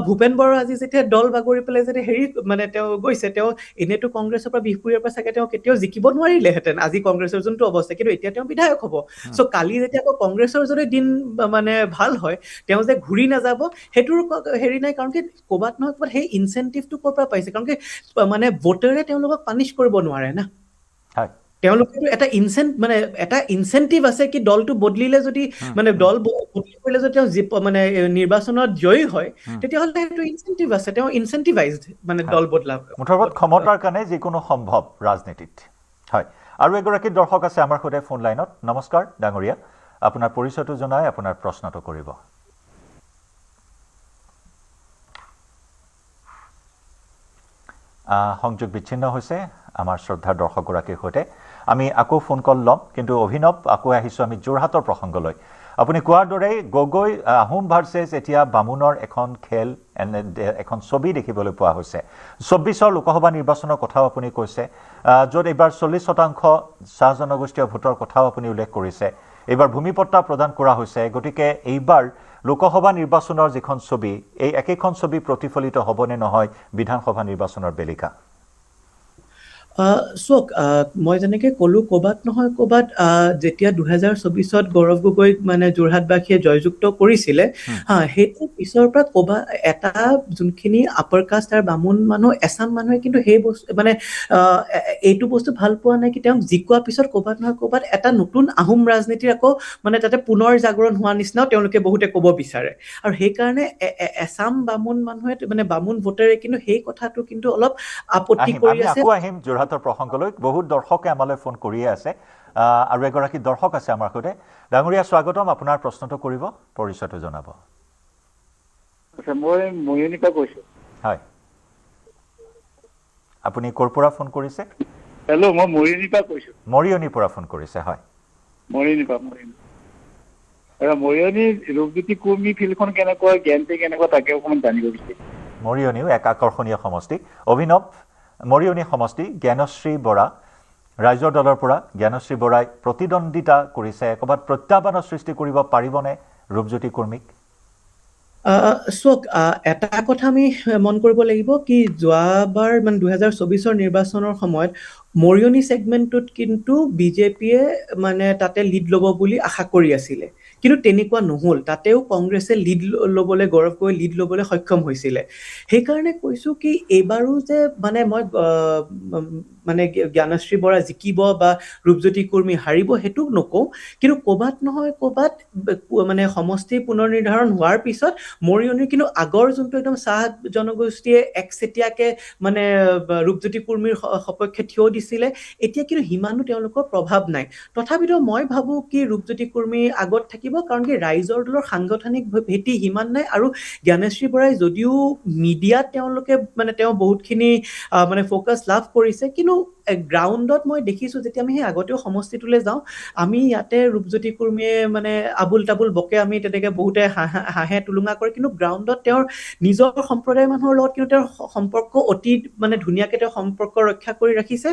ভূপেন বৰা আজি যেতিয়া দল বাগৰি পেলাই যেতিয়া মানে তেওঁ গৈছে তেওঁ এনেইতো কংগ্ৰেছৰ পৰা বিহপুৰীয়াৰ পৰা চাগে তেওঁ কেতিয়াও জিকিব নোৱাৰিলেহেঁতেন আজি কংগ্ৰেছৰ যোনটো অৱস্থা কিন্তু এতিয়া তেওঁ বিধায়ক হ'ব চ' কালি যেতিয়া আকৌ কংগ্ৰেছৰ যদি দিন মানে ভাল হয় তেওঁ যে ঘূৰি নাযাব সেইটোৰ হেৰি নাই কাৰণ কি ক'ৰবাত নহয় ক'ৰবাত সেই ইনচেণ্টিভটো ক'ৰ পৰা পাইছে কাৰণ কি মানে ভোটাৰে তেওঁলোকক পানিছ কৰিব নোৱাৰে না তেওঁলোকেতো এটা ইনচেণ্টিভ আছে কি দলটো বদলিলে যদি মানে দল বদলি কৰিলে যদি তেওঁ মানে নিৰ্বাচনত জয়ী হয় তেতিয়াহ'লে সেইটো ইনচেণ্টিভ আছে তেওঁ ইনচেণ্টিভাইজড মানে দল বদলা মুঠৰ ক্ষমতাৰ কাৰণে যিকোনো সম্ভৱ ৰাজনীতিত হয় আৰু এগৰাকী দৰ্শক আছে আমাৰ সৈতে ফোন লাইনত নমস্কাৰ ডাঙৰীয়া আপোনাৰ পৰিচয়টো জনাই আপোনাৰ প্ৰশ্নটো কৰিব সংযোগ বিচ্ছিন্ন হৈছে আমাৰ শ্ৰদ্ধাৰ দৰ্শকগৰাকীৰ সৈতে আমি আকৌ ফোন কল ল'ম কিন্তু অভিনৱ আকৌ আহিছোঁ আমি যোৰহাটৰ প্ৰসংগলৈ আপুনি কোৱাৰ দৰেই গগৈ আহোম ভাৰ্চেছ এতিয়া বামুণৰ এখন খেল এখন ছবি দেখিবলৈ পোৱা হৈছে ২৪ৰ লোকসভা নিৰ্বাচনৰ কথাও আপুনি কৈছে য'ত এইবাৰ ৪০% চাহ জনগোষ্ঠীয় ভোটৰ কথাও আপুনি উল্লেখ কৰিছে এইবাৰ ভূমিপট্টা প্ৰদান কৰা হৈছে গতিকে এইবাৰ লোকসভা নিৰ্বাচনৰ যিখন ছবি এই একেখন ছবি প্ৰতিফলিত হ'বনে নহয় বিধানসভা নিৰ্বাচনৰ বেলিকা চাওক, মই যেনেকৈ ক'লোঁ, ক'ৰবাত নহয় ক'ৰবাত যেতিয়া 2024 গৌৰৱ গগৈক মানে যোৰহাটবাসীয়ে জয়যুক্ত কৰিছিলে, সেইটো পিছৰ পৰা ক'ৰবাত এটা যোনখিনি আপাৰ কাষ্ট আৰু বামুণ মানুহ, এছাম মানুহে কিন্তু সেই বস্তু মানে এইটো বস্তু ভাল পোৱা নাই কি তেওঁক জিকোৱাৰ পিছত ক'ৰবাত নহয় ক'ৰবাত এটা নতুন আহোম ৰাজনীতিৰ আকৌ মানে তাতে পুনৰ জাগৰণ হোৱা নিচিনাও তেওঁলোকে বহুতে ক'ব বিচাৰে। আৰু সেইকাৰণে এছাম বামুণ মানুহে মানে বামুণ ভোটাৰে কিন্তু সেই কথাটো কিন্তু অলপ আপত্তি কৰি আছে। আকৌ আহিম যোৰহাটৰ প্ৰসংগলৈ। বহুত দৰ্শকে আমালৈ ফোন কৰিয়ে আছে আৰু এগৰাকী দৰ্শক আছে আমাৰ সৈতে। ডাঙৰীয়া স্বাগতম, আপোনাৰ প্ৰশ্নটো কৰিব, পৰিচয়টো জনাব। মই মৰিয়নিৰ পৰা কৈছোঁ। হয়, আপুনি ক'ৰ পৰা ফোন কৰিছে? হেল্ল', মই মৰিয়নিৰ পৰা কৈছোঁ। মৰিয়নিৰ পৰা ফোন কৰিছে, হয়। মৰিয়নি ৰূপজ্যোতি কুৰ্মী ফিল্ডখন কেনেকুৱা, জ্ঞানটি কেনেকুৱা, তাকে অকণমান জানিব বিচাৰিছোঁ। মৰিয়নিও এক আকৰ্ষণীয় সমষ্টি। অভিনৱ, মৰিয়নি সমষ্টি, জ্ঞানশ্ৰী বৰা ৰাইজৰ দলৰ পৰা। জ্ঞানশ্ৰী বৰাই প্ৰতিদ্বন্দ্বিতা কৰিছে। ক'ৰবাত প্ৰত্যাহ্বানৰ সৃষ্টি কৰিব পাৰিবনে ৰূপজ্যোতি কুৰ্মীক? চাওক, এটা কথা আমি মন কৰিব লাগিব কি যোৱাবাৰ মানে 2024 নিৰ্বাচনৰ সময়ত মৰিয়নি ছেগমেণ্টটোত কিন্তু বিজেপিয়ে মানে তাতে লিড ল'ব বুলি আশা কৰি আছিলে, কিন্তু তেনেকুৱা নহ'ল। তাতেও কংগ্ৰেছে লিড ল'বলৈ, গৌৰৱ গগৈ লিড ল'বলৈ সক্ষম হৈছিলে। সেইকাৰণে কৈছোঁ কি এইবাৰো যে মানে মই মানে জ্ঞানশ্ৰী বৰা জিকিব বা ৰূপজ্যোতি কুৰ্মী হাৰিব সেইটো নকওঁ, কিন্তু ক'ৰবাত নহয় ক'ৰবাত মানে সমষ্টি পুনৰ নিৰ্ধাৰণ হোৱাৰ পিছত মৰিয়নিৰ কিন্তু আগৰ যোনটো একদম চাহ জনগোষ্ঠীয়ে একচেটিয়াকে মানে ৰূপজ্যোতি কুৰ্মীৰ সপক্ষে থিয় দিছিলে, এতিয়া কিন্তু সিমানো তেওঁলোকৰ প্ৰভাৱ নাই। তথাপিতো মই ভাবোঁ কি ৰূপজ্যোতি কুৰ্মী আগত থাকিব, কাৰণ কি ৰাইজৰ দলৰ সাংগঠনিক ভেটি সিমান নাই। আৰু জ্ঞানশ্ৰী বৰাই যদিও মিডিয়াত তেওঁলোকে মানে তেওঁ বহুতখিনি মানে ফ'কাছ লাভ কৰিছে, কিন্তু গ্ৰাউণ্ডত মই দেখিছোঁ যেতিয়া আমি সেই আগতেও সমষ্টিটোলৈ যাওঁ, আমি ইয়াতে ৰূপজ্যোতি কুৰ্মীয়ে মানে আবুল তাবুল বকে, আমি তেনেকৈ বহুতে হাঁহে তুলুঙা কৰে, কিন্তু গ্ৰাউণ্ডত তেওঁৰ নিজৰ সম্প্ৰদায়ৰ মানুহৰ লগত কিন্তু তেওঁৰ সম্পৰ্ক অতি মানে ধুনীয়াকৈ তেওঁ সম্পৰ্ক ৰক্ষা কৰি ৰাখিছে।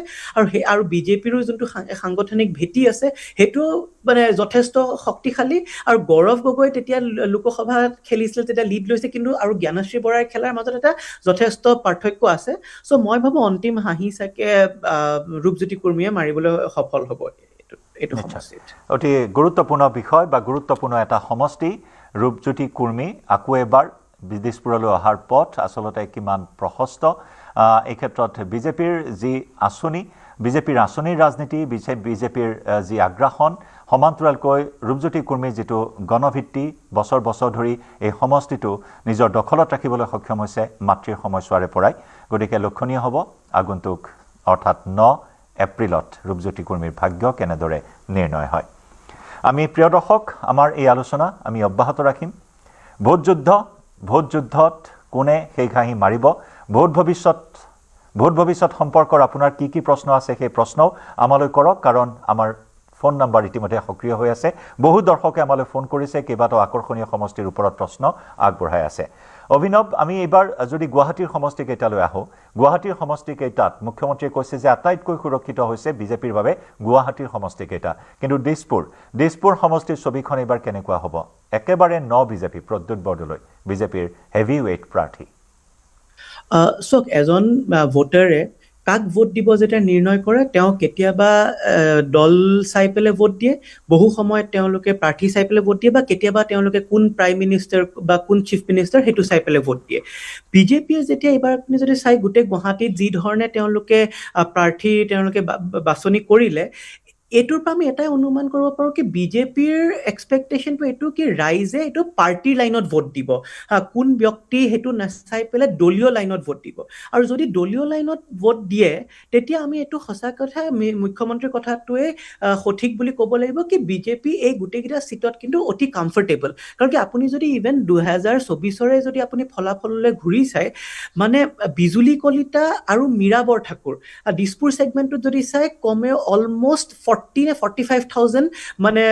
আৰু বিজেপিৰো যোনটো সাংগঠনিক ভেটি আছে সেইটো মানে যথেষ্ট শক্তিশালী। আৰু গৌৰৱ গগৈ তেতিয়া লোকসভাত খেলিছিল, তেতিয়া লিড লৈছে, কিন্তু আৰু জ্ঞানশ্ৰী বৰাই খেলাৰ মাজত এটা যথেষ্ট পাৰ্থক্য আছে। চ' মই ভাবোঁ অন্তিম হাঁহি চাকে ৰূপজ্যোতি কুৰ্মীয়ে মাৰিবলৈ সফল হ'ব এইটো সমষ্টিত। অতি গুৰুত্বপূৰ্ণ বিষয় বা গুৰুত্বপূৰ্ণ এটা সমষ্টি ৰূপজ্যোতি কুৰ্মী। আকৌ এবাৰ দিছপুৰলৈ অহাৰ পথ আচলতে কিমান প্ৰশস্ত। এই ক্ষেত্ৰত বিজেপিৰ যি আঁচনি, বিজেপিৰ আঁচনিৰ ৰাজনীতি, বিজেপিৰ যি আগ্ৰাসন, সমান্তৰালকৈ ৰূপজ্যোতি কুৰ্মীৰ যিটো গণভিত্তি বছৰ বছৰ ধৰি এই সমষ্টিটো নিজৰ দখলত ৰাখিবলৈ সক্ষম হৈছে মাতৃৰ সময়ছোৱাৰে পৰাই। গতিকে লক্ষণীয় হ'ব আগন্তুক অৰ্থাৎ 9 এপ্ৰিলত ৰূপজ্যোতি কুৰ্মীৰ ভাগ্য কেনেদৰে নিৰ্ণয় হয়। আমি প্ৰিয় দৰ্শক, আমাৰ এই আলোচনা আমি অব্যাহত ৰাখিম। ভোট যুদ্ধত কোনে সেই ঘাঁহি মাৰিব, ভোট ভৱিষ্যত সম্পৰ্কৰ আপোনাৰ কি কি প্ৰশ্ন আছে সেই প্ৰশ্নও আমালৈ কৰক, কাৰণ আমাৰ ফোন নম্বৰ ইতিমধ্যে সক্ৰিয় হৈ আছে। বহু দৰ্শকে আমালৈ ফোন কৰিছে, কেইবাটাও আকৰ্ষণীয় সমষ্টিৰ ওপৰত প্ৰশ্ন আগবঢ়াই আছে। অভিনৱ, আমি এইবাৰ যদি গুৱাহাটীৰ সমষ্টিকেইটালৈ আহোঁ, গুৱাহাটীৰ সমষ্টিকেইটাত মুখ্যমন্ত্ৰীয়ে কৈছে যে আটাইতকৈ সুৰক্ষিত হৈছে বিজেপিৰ বাবে গুৱাহাটীৰ সমষ্টিকেইটা, কিন্তু দিছপুৰ সমষ্টিৰ ছবিখন এইবাৰ কেনেকুৱা হ'ব? একেবাৰে বিজেপি প্ৰদ্যুৎ বৰদলৈ বিজেপিৰ হেভি ৱেইট প্ৰাৰ্থী। চাওক, এজন ভোটাৰে কাক ভোট দিব যেতিয়া নিৰ্ণয় কৰে, তেওঁ কেতিয়াবা দল চাই পেলাই ভোট দিয়ে, বহু সময়ত তেওঁলোকে প্ৰাৰ্থী চাই পেলাই ভোট দিয়ে, বা কেতিয়াবা তেওঁলোকে কোন প্ৰাইম মিনিষ্টাৰ বা কোন চিফ মিনিষ্টাৰ সেইটো চাই পেলাই ভোট দিয়ে। বিজেপিয়ে যেতিয়া এইবাৰ আপুনি যদি চাই গোটেই গুৱাহাটীত যি ধৰণে তেওঁলোকে প্ৰাৰ্থী বাছনি কৰিলে, এইটোৰ পৰা আমি এটাই অনুমান কৰিব পাৰোঁ কি বিজেপিৰ এক্সপেক্টেশ্যনটো এইটো কি ৰাইজে এইটো পাৰ্টিৰ লাইনত ভোট দিব, কোন ব্যক্তি সেইটো নাচাই পেলাই দলীয় লাইনত ভোট দিব। আৰু যদি দলীয় লাইনত ভোট দিয়ে, তেতিয়া আমি এইটো সঁচা কথা, মুখ্যমন্ত্ৰীৰ কথাটোৱে সঠিক বুলি ক'ব লাগিব কি বিজেপি এই গোটেইকেইটা চিটত কিন্তু অতি কমফৰ্টেবল। কাৰণ কি আপুনি যদি ইভেন 2024 যদি আপুনি ফলাফললৈ ঘূৰি চাই, মানে বিজুলী কলিতা আৰু মীৰা বৰঠাকুৰ দিছপুৰ ছেগমেণ্টটোত যদি চাই, কমেও অলমষ্ট 40 নে 45,000 মানে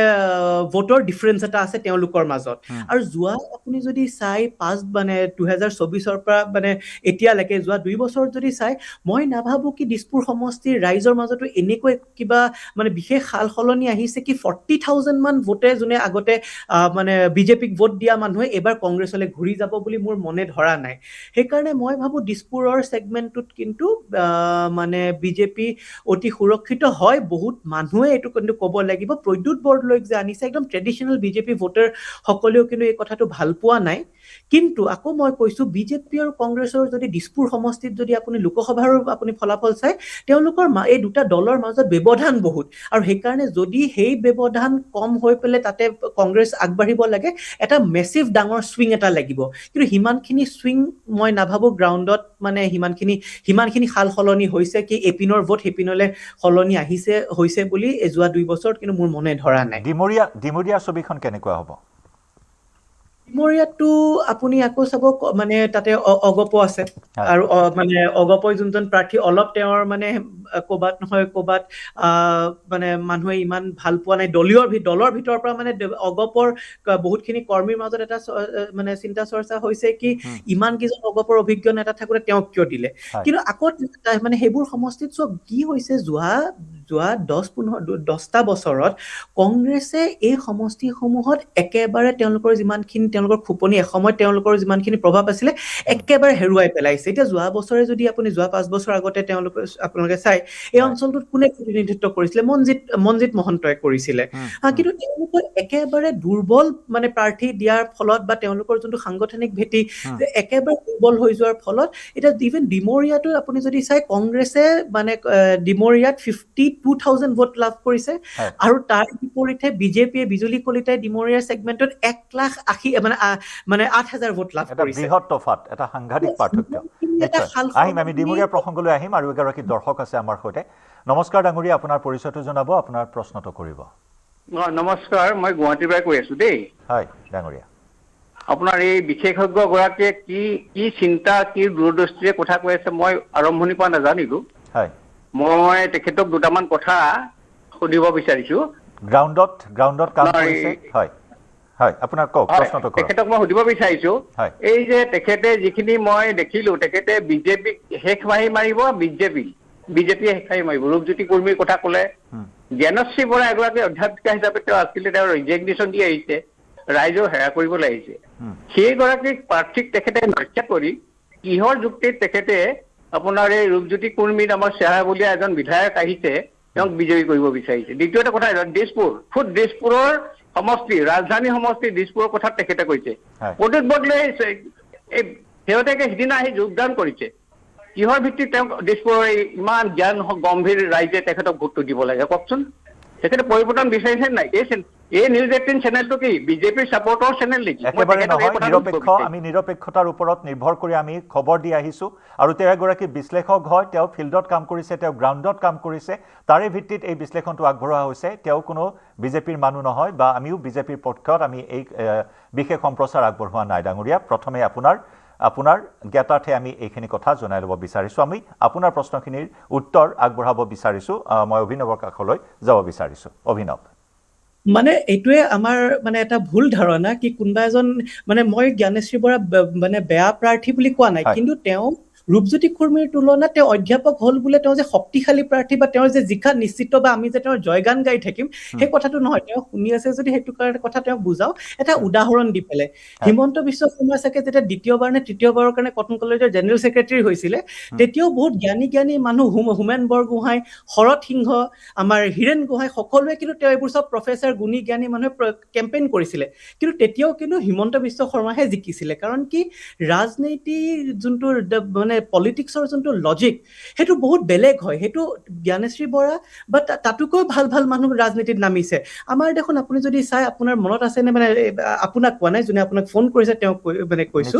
ভোটৰ ডিফাৰেন্স এটা আছে তেওঁলোকৰ মাজত আৰু যোৱা আপুনি যদি চাই 2024 পৰা মানে এতিয়ালৈকে যোৱা 2 বছৰ যদি চাই মই নাভাবো কি দিছপুৰ সমষ্টিৰ ৰাইজৰ মাজতো এনেকৈ কিবা মানে বিশেষ সাল সলনি আহিছে কি 40,000 মান ভোটে যোনে আগতে মানে বিজেপিক ভোট দিয়া মানুহে এবাৰ কংগ্ৰেছলৈ ঘূৰি যাব বুলি মোৰ মনে ধৰা নাই সেইকাৰণে মই ভাবো দিছপুৰৰ সেগমেন্টত কিন্তু মানে বিজেপি অতি সুৰক্ষিত হয় বহুত মানুহে এটো কিন্তু ক'ব লাগিব প্ৰদ্যুৎ বৰদলৈক যে আনিছে একদম ট্ৰেডিশনাল বিজেপি ভোটাৰ সকলেও কিন্তু এই কথাটো ভাল পোৱা নাই কিন্তু আকৌ মই কৈছো বিজেপি আৰু কংগ্ৰেছৰ যদি দিছপুৰ সমষ্টিত যদি আপুনি লোকসভাৰ আপুনি ফলাফল চাই তেওঁলোকৰ এই দুটা দলৰ মাজত ব্যৱধান বহুত আৰু সেইকাৰণে যদি সেই ব্যৱধান কম হৈ পেলে তাতে কংগ্ৰেছ আগবাঢ়িব লাগে এটা মেসিভ ডাঙৰ সুইং এটা লাগিব কিন্তু হিমানখিনি সুইং মই নাভাবো গ্ৰাউণ্ডত মানে হিমানখিনি হাল সলনি হৈছে কি এপিনৰ ভোট হেপিনলে সলনি হৈছে বুলি যোৱা 2 বছৰত কিন্তু মোৰ মনে ধৰা নাই ডিমৰীয়া ছবিখন কেনেকুৱা হ'ব ডিমৰীয়াটো আপুনি আকৌ চাব মানে তাতে অগপ আছে আৰু মানে অগপই যোনজন প্ৰাৰ্থী অলপ তেওঁৰ মানে কোবাত নহয় কোবাত মানে মানুহে ইমান ভাল পোৱা নাই দলৰ ভিতৰৰ পৰা মানে অগপৰ বহুতখিনি কৰ্মীৰ মাজত এটা মানে চিন্তা চৰ্চা হৈছে কি ইমান কিজন অগপৰ অভিজ্ঞ নেতা থাকোতে তেওঁ কিয় দিলে কিন্তু আকৌ মানে সেইবোৰ সমষ্টিত চব কি হৈছে যোৱা 10-15 বছৰত কংগ্ৰেছে এই সমষ্টিসমূহত একেবাৰে তেওঁলোকৰ যিমানখিনি তেওঁলোকৰ খুপনি এসময়ত তেওঁলোকৰ যিমানখিনি প্ৰভাৱ আছিলে একেবাৰে হেৰুৱাই পেলাইছে এতিয়া যোৱা বছৰে যদি আপুনি যোৱা 5 বছৰ আগতে আপোনালোকে চাই এই অঞ্চলটোত কোনে প্ৰতিনিধিত্ব কৰিছিলে মনজিত মহন্তই কৰিছিলে কিন্তু তেওঁলোকৰ একেবাৰে দুৰ্বল মানে প্ৰাৰ্থী দিয়াৰ ফলত বা তেওঁলোকৰ যোনটো সাংগঠনিক ভেটি একেবাৰে দুৰ্বল হৈ যোৱাৰ ফলত এটা ইভেন ডিমৰীয়াটো আপুনি যদি চাই কংগ্ৰেছে মানে ডিমৰীয়াত 52,000 ভোট লাভ কৰিছে আৰু তাৰ বিপৰীতে বিজেপিয়ে বিজুলী কলিতাই ডিমৰীয়াৰ সেগমেন্টত 1,80,000 মানে 8,000 ভোট লাভ কৰিছে এটা বৃহৎ তফাত এটা সাংঘাতিক পাৰ্থক্য আহিম আমি ডিমৰীয়াৰ প্ৰসংগলৈ আহিম আৰু এগৰাকী দৰ্শক আছে আমাৰ সৈতে নমস্কাৰ ডাঙৰীয়া আপোনাৰ পৰিচয়টো জনাব আপোনাৰ প্ৰশ্নটো কৰিব নমস্কাৰ মই গুৱাহাটীৰ পৰা কৈ আছো দেই হয় ডাঙৰীয়া আপোনাৰ এই বিশেষজ্ঞ গৰাকীয়ে কি চিন্তা কি দূৰদৃষ্টিৰে কথা কৈ আছে মই আৰম্ভণিৰ পৰা নাজানিলো হয় মই তেখেতক দুটামান কথা সুধিব বিচাৰিছো গ্ৰাউণ্ডত কাম কৰিছে হয় হয় আপোনাৰ কওক প্ৰশ্নটো কৰক তেখেতক মই সুধিব বিচাৰিছো এই যে তেখেতে যিখিনি মই দেখিলো তেখেতে বিজেপিক শেষ মাৰিব বিজেপি শেষ মাৰিব ৰূপজ্যোতি কুৰ্মীৰ কথা ক'লে জ্ঞানশ্ৰী বৰা এগৰাকী অধ্যাপিকা হিচাপে তেওঁ আছিলে তেওঁ ৰিজিগনেশ্যন দি আহিছে ৰাইজক হেৰা কৰিবলৈ আহিছে সেইগৰাকীক প্ৰাৰ্থীক তেখেতে নৃত্য কৰি কিহৰ যুক্তিত তেখেতে আপোনাৰ এই ৰূপজ্যোতি কুৰ্মী নামৰ চেহাবলীয়া এজন বিধায়ক আহিছে তেওঁক বিজয়ী কৰিব বিচাৰিছে দ্বিতীয়টা কথা দিছপুৰৰ সমষ্টি ৰাজধানী সমষ্টি দিছপুৰৰ কথা তেখেতে কৈছে প্ৰদ্যুৎ বৰদলৈ শেহতীয়াকে সিদিনা আহি যোগদান কৰিছে কিহৰ ভিত্তিত তেওঁক দিছপুৰৰ ইমান জ্ঞান গম্ভীৰ ৰাইজে তেখেতক ভোটটো দিব লাগে কওকচোন তেখেতে পৰিৱৰ্তন বিচাৰিছে নাই এই নিউজ 18 চেনেলটো কি বিজেপিৰ সাপোৰ্টৰ চেনেল নেকি একেবাৰে নহয় আমি নিৰপেক্ষতাৰ ওপৰত নিৰ্ভৰ কৰি আমি খবৰ দি আহিছো আৰু তেওঁ এগৰাকী বিশ্লেষক হয় তেওঁ ফিল্ডত কাম কৰিছে তেওঁ গ্ৰাউণ্ডত কাম কৰিছে তাৰে ভিত্তিত এই বিশ্লেষণটো আগবঢ়োৱা হৈছে তেওঁ কোনো বিজেপিৰ মানুহ নহয় বা আমিও বিজেপিৰ পক্ষত আমি এই বিশেষ সম্প্ৰচাৰ আগবঢ়োৱা নাই ডাঙৰীয়া প্ৰথমে আপোনাৰ জ্ঞাতাৰ্থে আমি এইখিনি কথা জনাই ল'ব বিচাৰিছো আমি আপোনাৰ প্ৰশ্নখিনিৰ উত্তৰ আগবঢ়াব বিচাৰিছো মই অভিনৱৰ কাষলৈ যাব বিচাৰিছো অভিনৱ মানে এইটোৱে আমাৰ মানে এটা ভুল ধাৰণা কি কোনোবা এজন মানে মই জ্ঞানেশ্ৰী বৰা মানে বেয়া প্ৰাৰ্থী বুলি কোৱা নাই কিন্তু তেওঁ ৰূপজ্যোতি কুৰ্মীৰ তুলনাত তেওঁ অধ্যাপক হল বোলে তেওঁ যে শক্তিশালী প্ৰাৰ্থী বা তেওঁৰ যে জিকা নিশ্চিত বা আমি যে তেওঁৰ জয়গান গাই থাকিম সেই কথাটো নহয় তেওঁ শুনি আছে যদি সেইটো কাৰণে কথা তেওঁক বুজাও এটা উদাহৰণ দি পেলাই হিমন্ত বিশ্ব শৰ্মা চাগে যেতিয়া দ্বিতীয়বাৰ নে তৃতীয়বাৰৰ কাৰণে কটন কলেজৰ জেনেৰেল ছেক্ৰেটাৰী হৈছিলে তেতিয়াও বহুত জ্ঞানী মানুহ হোমেন বৰগোহাঁই শৰৎ সিংহ আমাৰ হীৰেণ গোহাঁই সকলোৱে কিন্তু তেওঁ এইবোৰ চব প্ৰফেচাৰ গুণী জ্ঞানী মানুহে কেম্পেইন কৰিছিলে কিন্তু তেতিয়াও কিন্তু হিমন্ত বিশ্ব শৰ্মাহে জিকিছিলে কাৰণ কি ৰাজনীতিৰ যোনটো মানে পলিটিক্সৰ যোনটো লজিক সেইটো বহুত বেলেগ হয় সেইটো জ্ঞানেশ্ৰী বৰা বা তাতোকৈ ভাল মানুহ ৰাজনীতিত নামিছে আমাৰ দেখোন আপুনি যদি চাই আপোনাৰ মনত আছে নে মানে আপোনাক কোৱা নাই যোনে আপোনাক ফোন কৰিছে তেওঁ মানে কৈছো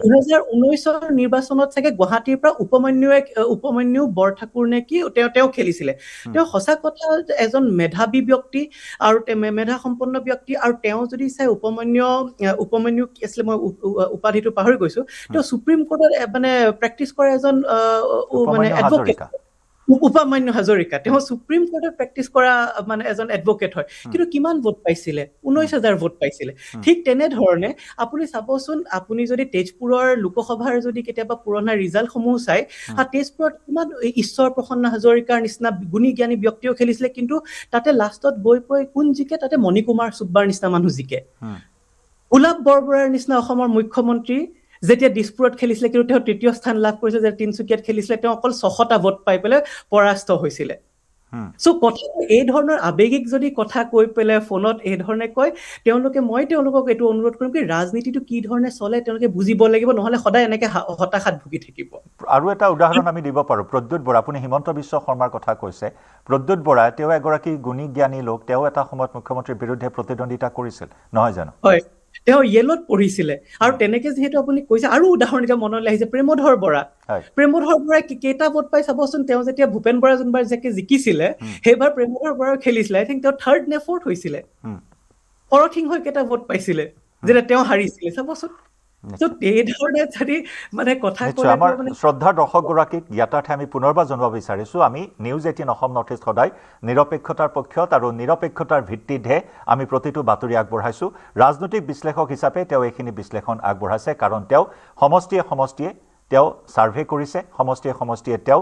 2019ৰ নিৰ্বাচনত চাগে গুৱাহাটীৰ পৰা উপমন্যু বৰঠাকুৰ নে কি তেওঁ খেলিছিলে তেওঁ সঁচা কথা এজন মেধাৱী ব্যক্তি আৰু মেধা সম্পন্ন ব্যক্তি আৰু তেওঁ যদি চাই উপমন্যু কি আছিলে মই উপাধিটো পাহৰি গৈছো তেওঁ সুপ্ৰিম কোৰ্টত মানে প্ৰেক্টিছ কৰা এজন মানে এডভোকেট উপামান্য হাজৰিকা তেওঁ সুপ্ৰিম কোৰ্টত প্ৰেক্টিচ কৰা মানে এজন এডভোকেট হয় কিন্তু কিমান ভোট পাইছিলে 19,000 ভোট পাইছিলে ঠিক তেনেধৰণে আপুনি চাবচোন আপুনি যদি তেজপুৰৰ লোকসভাৰ যদি কেতিয়াবা পুৰণা ৰিজাল্টসমূহ চাই তেজপুৰত কিমান ঈশ্বৰ প্ৰসন্ন হাজৰিকাৰ নিচিনা গুণী জ্ঞানী ব্যক্তিও খেলিছিলে কিন্তু তাতে লাষ্টত গৈ কোন জিকে তাতে মণিকুমাৰ সুব্বাৰ নিচিনা মানুহ জিকে গোলাপ বৰবৰাৰ নিচিনা অসমৰ মুখ্যমন্ত্ৰী যেতিয়া দিছপুৰত খেলিছিলে কিন্তু তেওঁ তৃতীয় স্থান লাভ কৰিছে যে তিনচুকীয়াত খেলিছিলে তেওঁ অকল 6টা ভোট পাই পেলাই পৰাস্ত হৈছিলে সো কথাটো এই ধৰণৰ আবেগিক যদি কথা কৈ পেলাই ফোনত এই ধৰণে কয় মই তেওঁলোকক এইটো অনুৰোধ কৰিম কি ৰাজনীতিটো কি ধৰণে চলে তেওঁলোকে বুজিব লাগিব নহলে সদায় এনেকে হতাশাত ভুগি থাকিব আৰু এটা উদাহৰণ আমি দিব পাৰো প্ৰদ্যুৎ বৰা আপুনি হিমন্ত বিশ্ব শৰ্মাৰ কথা কৈছে প্ৰদ্যুৎ বৰা তেওঁ এগৰাকী গুণী জ্ঞানী লোক তেওঁ এটা সময়ত মুখ্যমন্ত্ৰীৰ বিৰুদ্ধে প্ৰতিদ্বন্দ্বিতা কৰিছিল নহয় জানো হয় তেওঁ ইয়েলত পঢ়িছিলে আৰু তেনেকে যেহেতু আপুনি কৈছে আৰু উদাহৰণ এটা মনলৈ আহিছে প্ৰেমধৰ বৰা কেইটা ভোট পাই চাবচোন তেওঁ যেতিয়া ভূপেন বৰা যোনবাৰ জিকিছিলে সেইবাৰ প্ৰেমধৰ বৰা খেলিছিলে আই থিংক তেওঁ 3rd নে 4th হৈছিলে পৰথিংহই কেইটা ভোট পাইছিলে যেতিয়া তেওঁ হাৰিছিলে চাবচোন আমাৰ শ্ৰদ্ধাৰ দৰ্শকগৰাকীক জ্ঞাতাৰ্থে আমি পুনৰবাৰ জনাব বিচাৰিছোঁ আমি নিউজ 18 অসম নৰ্থ ইষ্ট সদায় নিৰপেক্ষতাৰ পক্ষত আৰু নিৰপেক্ষতাৰ ভিত্তিতহে আমি প্ৰতিটো বাতৰি আগবঢ়াইছোঁ ৰাজনৈতিক বিশ্লেষক হিচাপে তেওঁ এইখিনি বিশ্লেষণ আগবঢ়াইছে কাৰণ তেওঁ সমষ্টিয়ে তেওঁ সাৰ্ভে কৰিছে সমষ্টিয়ে তেওঁ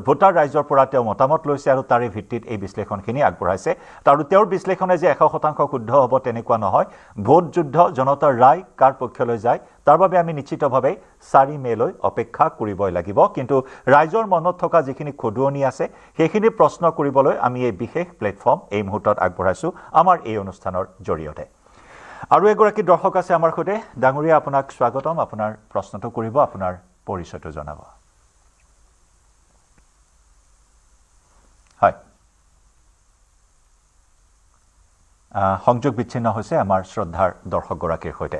ভোটাৰ ৰাইজৰ পৰা তেওঁ মতামত লৈছে আৰু তাৰে ভিত্তিত এই বিশ্লেষণখিনি আগবঢ়াইছে আৰু তেওঁৰ বিশ্লেষণে যে 100% শুদ্ধ হ'ব তেনেকুৱা নহয় ভোট যুদ্ধ জনতাৰ ৰায় কাৰ পক্ষলৈ যায় তাৰ বাবে আমি নিশ্চিতভাৱে 4 মেলৈ অপেক্ষা কৰিবই লাগিব কিন্তু ৰাইজৰ মনত থকা যিখিনি খডুৱনি আছে সেইখিনি প্ৰশ্ন কৰিবলৈ আমি এই বিশেষ প্লেটফৰ্ম এই মুহূৰ্তত আগবঢ়াইছোঁ আমাৰ এই অনুষ্ঠানৰ জৰিয়তে আৰু এগৰাকী দৰ্শক আছে আমাৰ সৈতে ডাঙৰীয়া আপোনাক স্বাগতম আপোনাৰ প্ৰশ্নটো কৰিব আপোনাৰ পৰিচয়টো জনাব হয় সংযোগ বিচ্ছিন্ন হৈছে আমাৰ শ্ৰদ্ধাৰ দৰ্শকগৰাকীৰ সৈতে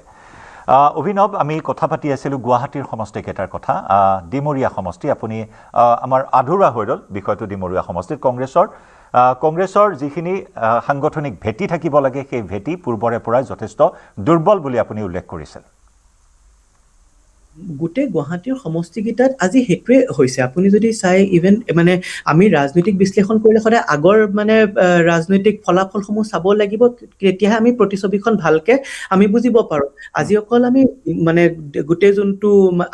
অভিনৱ আমি কথা পাতি আছিলোঁ গুৱাহাটীৰ সমষ্টিকেইটাৰ কথা ডিমৰীয়া সমষ্টি আপুনি আমাৰ আধৰুৱা হৈ ৰ'ল বিষয়টো ডিমৰীয়া সমষ্টিত কংগ্ৰেছৰ যিখিনি সাংগঠনিক ভেটি থাকিব লাগে সেই ভেটি পূৰ্বৰে পৰাই যথেষ্ট দুৰ্বল বুলি আপুনি উল্লেখ কৰিছিল গোটেই গুৱাহাটীৰ সমষ্টিকেইটাত আজি হেতুৱে হৈছে আপুনি যদি চাই ইভেন মানে আমি ৰাজনৈতিক বিশ্লেষণ কৰিলে সদায় আগৰ মানে ৰাজনৈতিক ফলাফলসমূহ চাব লাগিব তেতিয়াহে আমি প্ৰতিছবিখন ভালকে আমি বুজিব পাৰো আজি অকল আমি মানে গোটেই যোনটো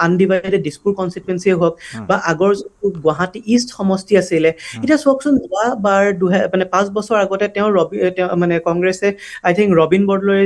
আনডিভাইডেড দিছপুৰ কনষ্টিটুৱেঞ্চি হওক বা আগৰ যোনটো গুৱাহাটী ইষ্ট সমষ্টি আছিলে এতিয়া চাওকচোন যোৱাবাৰ মানে 5 বছৰ আগতে তেওঁ মানে কংগ্ৰেছে আই থিংক ৰবীন বৰদলৈ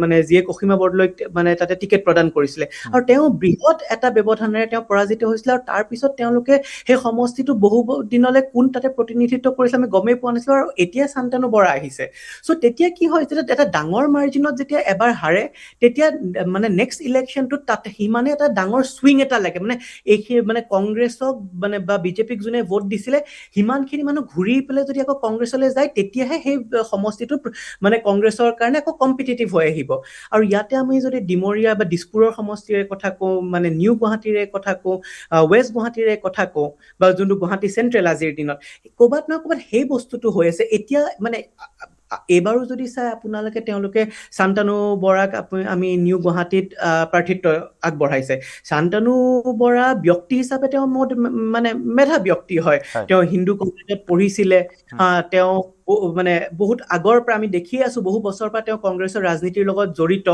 মানে জীয়েক অসীমা বৰদলৈ মানে তাতে টিকেট প্ৰদান কৰিছিলে আৰু তেওঁ বৃহৎ এটা ব্যৱধানেৰে তেওঁ পৰাজিত হৈছিল আৰু তাৰ পিছত তেওঁলোকে সেই সমষ্টিটো বহু দিনলৈ কোন তাতে প্ৰতিনিধিত্ব কৰিছিল আমি গমেই পোৱা নাছিলো আৰু এতিয়া শান্তনু বৰা আহিছে সো তেতিয়া কি হয় এটা ডাঙৰ মাৰ্জিনত যেতিয়া এবাৰ হাৰে তেতিয়া মানে নেক্সট ইলেকশ্যনটোত তাতে সিমানে এটা ডাঙৰ সুইং এটা লাগে মানে এই মানে কংগ্ৰেছক মানে বা বিজেপিক যোনে ভোট দিছিলে সিমানখিনি মানুহ ঘূৰি পেলাই যদি আকৌ কংগ্ৰেছলৈ যায় তেতিয়াহে সেই সমষ্টিটো মানে কংগ্ৰেছৰ কাৰণে আকৌ কম্পিটিটিভ হৈ আহিব আৰু ইয়াতে আমি যদি ডিমৰীয়া বা দিছপুৰৰ সমষ্টিৰে কথা কওঁ মানে নিউ গুৱাহাটীৰে কথা কওঁ ৱেষ্ট গুৱাহাটীৰে কথা কওঁ বা যোনটো গুৱাহাটী চেণ্ট্ৰেল আজিৰ দিনত ক'ৰবাত নহয় ক'ৰবাত সেই বস্তুটো হৈ আছে এতিয়া মানে এইবাৰো যদি চাই আপোনালোকে তেওঁলোকে শান্তনু বৰাক আমি নিউ গুৱাহাটীত প্ৰাৰ্থিত্ব আগবঢ়াইছে শান্তনু বৰা ব্যক্তি হিচাপে তেওঁ মানে মেধা ব্যক্তি হয় তেওঁ হিন্দু কলেজত পঢ়িছিলে তেওঁ মানে বহুত আগৰ পৰা আমি দেখি আছো বহু বছৰৰ পৰা তেওঁ কংগ্ৰেছৰ ৰাজনীতিৰ লগত জড়িত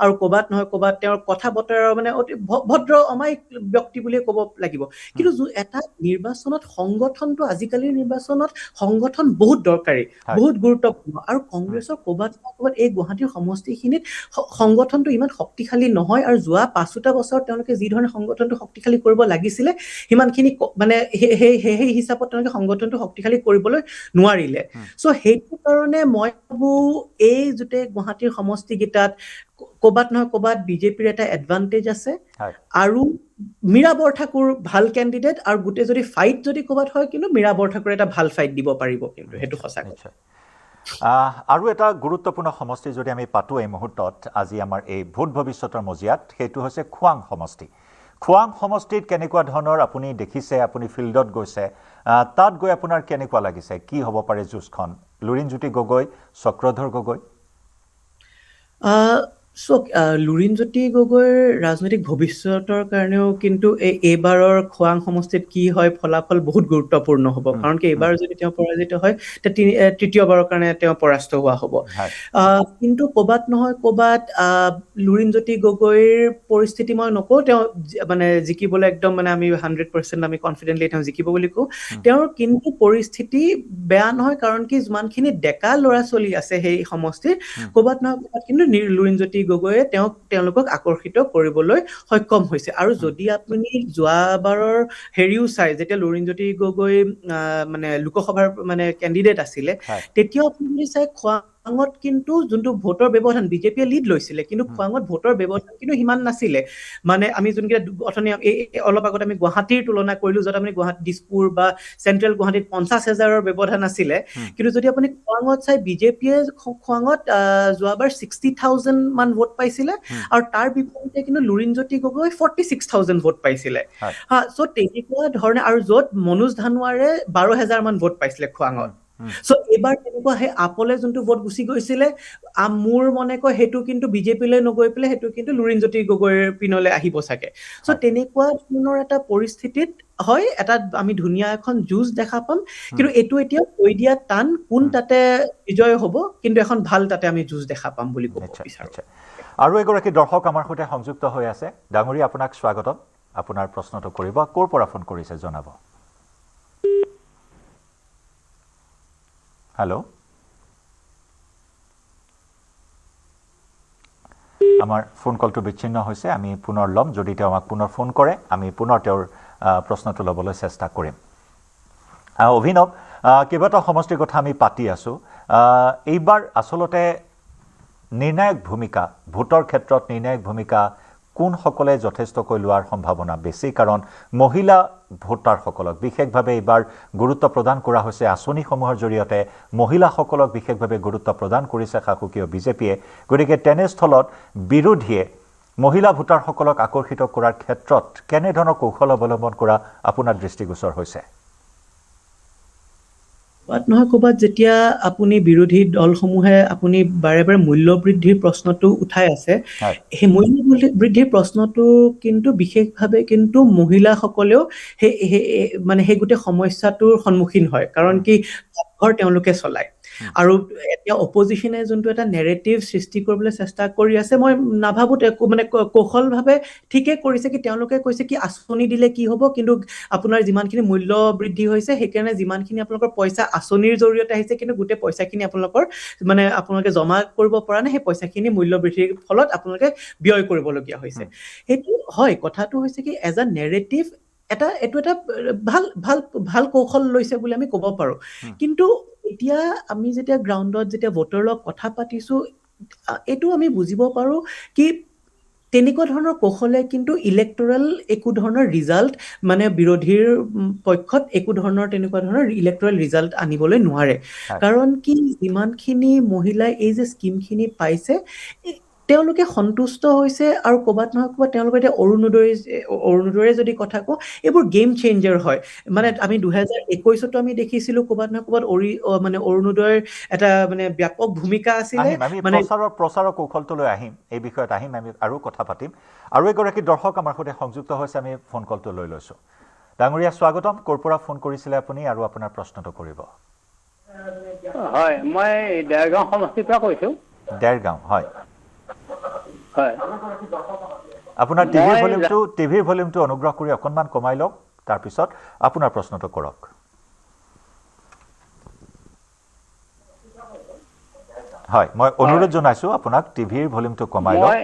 আৰু ক'বাত নহয় ক'বাত তেওঁৰ কথা বতৰা মানে অতি ভদ্ৰ অমায়িক ব্যক্তি বুলিয়ে ক'ব লাগিব কিন্তু এটা নিৰ্বাচনত সংগঠনটো আজিকালিৰ নিৰ্বাচনত সংগঠন বহুত দৰকাৰী বহুত গুৰুত্বপূৰ্ণ আৰু কংগ্ৰেছৰ ক'বাত এই গুৱাহাটীৰ সমষ্টিখিনিত সংগঠনটো ইমান শক্তিশালী নহয় আৰু যোৱা 5টা বছৰত তেওঁলোকে যি ধৰণে সংগঠনটো শক্তিশালী কৰিব লাগিছিলে সিমানখিনি মানে সেই হিচাপত তেওঁলোকে সংগঠনটো শক্তিশালী কৰিবলৈ নোৱাৰিলে সো সেইটো কাৰণে মই ভাবো এই যোতে গুৱাহাটীৰ সমষ্টিকেইটাত ক'বাত নহয় ক'বাত বিজেপিৰ এটা এডভান্টেজ আছে আৰু মীৰা বৰঠাকুৰ ভাল কেণ্ডিডেট আৰু গোটেই যদি ফাইট যদি ক'বাত হয় কিন্তু মীৰা বৰঠাকুৰ এটা ভাল ফাইট দিব পাৰিব কিন্তু সেইটো সঁচা কথা আৰু এটা গুৰুত্বপূৰ্ণ সমষ্টি যদি আমি পাতো এই মুহূৰ্তত আজি আমাৰ এই ভোট ভৱিষ্যতৰ মজিয়াত সেইটো হৈছে খোৱাং সমষ্টি খোৱাং সমষ্টিত কেনেকুৱা ধৰণৰ আপুনি দেখিছে আপুনি ফিল্ডত গৈছে তাত গৈ আপোনাৰ কেনেকুৱা লাগিছে কি হ'ব পাৰে যুঁজখন লুৰিণজ্যোতি গগৈ চক্ৰধৰ গগৈ চাওক লুৰিণজ্যোতি গগৈৰ ৰাজনৈতিক ভৱিষ্যতৰ কাৰণেও কিন্তু এইবাৰৰ খোৱাং সমষ্টিত কি হয় ফলাফল বহুত গুৰুত্বপূৰ্ণ হ'ব কাৰণ কি এইবাৰ যদি তেওঁ পৰাজিত হয় তেতিয়া তৃতীয়বাৰৰ কাৰণে তেওঁ পৰাস্ত হোৱা হ'ব কিন্তু ক'বাত নহয় ক'বাত লুৰিণজ্যোতি গগৈৰ পৰিস্থিতি মই নকওঁ তেওঁ মানে জিকিবলৈ একদম মানে আমি 100% আমি কনফিডেণ্টলি তেওঁ জিকিব বুলি কওঁ তেওঁৰ কিন্তু পৰিস্থিতি বেয়া নহয় কাৰণ কি যিমানখিনি ডেকা ল'ৰা ছোৱালী আছে সেই সমষ্টিৰ ক'বাত নহয় ক'বাত কিন্তু লুৰিণজ্যোতি গগৈয়ে তেওঁলোকক আকৰ্ষিত কৰিবলৈ সক্ষম হৈছে আৰু যদি আপুনি যোৱাবাৰৰ হেৰিও চাই যেতিয়া লুৰিণজ্যোতি গগৈ মানে লোকসভাৰ মানে কেণ্ডিডেট আছিলে তেতিয়াও আপুনি চাই খোৱাঙত কিন্তু যোনটো ভোটৰ ব্যৱধান বিজেপিয়ে লিড লৈছিলে কিন্তু খোৱাঙত ভোটৰ ব্যৱধান কিন্তু সিমান নাছিলে মানে আমি যোনকেইটা অথনি অলপ আগত আমি গুৱাহাটীৰ তুলনা কৰিলো য'ত আপুনি গুৱাহাটী দিছপুৰ বা চেণ্ট্ৰেল গুৱাহাটীত 50,000ৰ ব্যৱধান আছিলে কিন্তু যদি আপুনি খোৱাঙত চাই বিজেপিয়ে খোৱাঙত যোৱাবাৰ 60,000 মান ভোট পাইছিলে আৰু তাৰ বিপৰীতে কিন্তু লুৰিণজ্যোতি গগৈ 46,000 ভোট পাইছিলে চ' তেনেকুৱা ধৰণে আৰু য'ত মনোজ ধানোৱাৰে 12,000 মান ভোট পাইছিলে খোৱাঙত চ' এইবাৰ তেনেকুৱা সেই আপলে যোনটো ভোট গুচি গৈছিলে মোৰ মনে কয় সেইটো কিন্তু বিজেপিলৈ নগৈ পেলাই সেইটো কিন্তু লুৰিণজ্যোতি গগৈৰ পিনলৈ আহিব চাগে চ' তেনেকুৱা ধৰণৰ এটা পৰিস্থিতিত হয় এটা আমি ধুনীয়া এখন যুঁজ দেখা পাম কিন্তু এইটো এতিয়া কৈ দিয়া টান কোন তাতে বিজয় হ'ব কিন্তু এখন ভাল তাতে আমি যুঁজ দেখা পাম বুলি ক'ব বিচাৰো আৰু এগৰাকী দৰ্শক আমাৰ সৈতে সংযুক্ত হৈ আছে ডাঙৰীয়া আপোনাক স্বাগতম আপোনাৰ প্ৰশ্নটো কৰিব ক'ৰ পৰা ফোন কৰিছে জনাব হেল্ল' আমাৰ ফোন কলটো বিচ্ছিন্ন হৈছে আমি পুনৰ ল'ম যদি তেওঁ আমাক পুনৰ ফোন কৰে আমি পুনৰ তেওঁৰ প্ৰশ্নটো ল'বলৈ চেষ্টা কৰিম অভিনৱ কেইবাটাও সমষ্টিৰ কথা আমি পাতি আছোঁ এইবাৰ আচলতে নিৰ্ণায়ক ভূমিকা ভোটৰ ক্ষেত্ৰত নিৰ্ণায়ক ভূমিকা কোনসকলে যথেষ্টকৈ লোৱাৰ সম্ভাৱনা বেছি কাৰণ মহিলা ভোটাৰসকলক বিশেষভাৱে এইবাৰ গুৰুত্ব প্ৰদান কৰা হৈছে আঁচনিসমূহৰ জৰিয়তে মহিলাসকলক বিশেষভাৱে গুৰুত্ব প্ৰদান কৰিছে শাসকীয় বিজেপিয়ে গতিকে তেনেস্থলত বিৰোধীয়ে মহিলা ভোটাৰসকলক আকৰ্ষিত কৰাৰ ক্ষেত্ৰত কেনেধৰণৰ কৌশল অৱলম্বন কৰা আপোনাৰ দৃষ্টিগোচৰ হৈছে নহয় ক'বাত যেতিয়া আপুনি বিৰোধী দলসমূহে আপুনি বাৰে বাৰে মূল্য বৃদ্ধিৰ প্ৰশ্নটো উঠাই আছে সেই মূল্য বৃদ্ধিৰ প্ৰশ্নটো কিন্তু বিশেষভাৱে কিন্তু মহিলাসকলেও মানে সেই গোটেই সমস্যাটোৰ সন্মুখীন হয় কাৰণ কি ঘৰ তেওঁলোকে চলায় আৰু এতিয়া অপজিশ্যনে যোনটো এটা নেৰেটিভ সৃষ্টি কৰিবলৈ চেষ্টা কৰি আছে মই নাভাবো মানে কৌশলভাৱে ঠিকে কৰিছে কি তেওঁলোকে কৈছে কি আঁচনি দিলে কি হ'ব কিন্তু আপোনাৰ যিমানখিনি মূল্য বৃদ্ধি হৈছে সেইকাৰণে যিমানখিনি আপোনালোকৰ পইচা আঁচনিৰ জৰিয়তে আহিছে কিন্তু গোটেই পইচাখিনি আপোনালোকৰ মানে আপোনালোকে জমা কৰিব পৰা নাই সেই পইচাখিনি মূল্য বৃদ্ধিৰ ফলত আপোনালোকে ব্যয় কৰিবলগীয়া হৈছে সেইটো হয় কথাটো হৈছে কি এজ আ নেৰেটিভ এইটো এটা ভাল কৌশল লৈছে বুলি আমি ক'ব পাৰো কিন্তু এতিয়া আমি যেতিয়া গ্ৰাউণ্ডত যেতিয়া ভোটৰ লগত কথা পাতিছো এইটো আমি বুজিব পাৰো কি তেনেকুৱা ধৰণৰ কৌশলে কিন্তু ইলেক্টৰেল একো ধৰণৰ ৰিজাল্ট মানে বিৰোধীৰ পক্ষত একো ধৰণৰ তেনেকুৱা ধৰণৰ ইলেক্টৰেল ৰিজাল্ট আনিবলৈ নোৱাৰে কাৰণ কি যিমানখিনি মহিলাই এই যে স্কিমখিনি পাইছে তেওঁলোকে সন্তুষ্ট হৈছে আৰু ক'বাত নহয় ক'বাত তেওঁলোকে এতিয়া অৰুণোদয়ৰে যদি কথা কওঁ এইবোৰ গেম চেঞ্জাৰ হয় মানে আমি 2021তো আমি দেখিছিলো ক'বাত নহয় ক'বাত মানে অৰুণোদয়ৰ এটা মানে ব্যাপক ভূমিকা আছিলে মানে প্ৰচাৰৰ কৌশলটোলৈ আহিম এই বিষয়ত আহিম আমি আৰু কথা পাতিম আৰু এগৰাকী দৰ্শক আমাৰ সৈতে সংযুক্ত হৈছে আমি ফোন কলটো লৈ লৈছো ডাঙৰীয়া স্বাগতম ক'ৰ পৰা ফোন কৰিছিলে আপুনি আৰু আপোনাৰ প্ৰশ্নটো কৰিব হয় মই দেৰগাঁও সমষ্টিৰ পৰা কৈছো দেৰগাঁও হয় হয় আপোনাৰ টিভিৰ ভলিউমটো অনুগ্ৰহ কৰি অকণমান কমাই লওক তাৰপিছত আপোনাৰ প্ৰশ্নটো কৰক হয় মই অনুৰোধ জনাইছো আপোনাক টিভিৰ ভলিউমটো কমাই লওক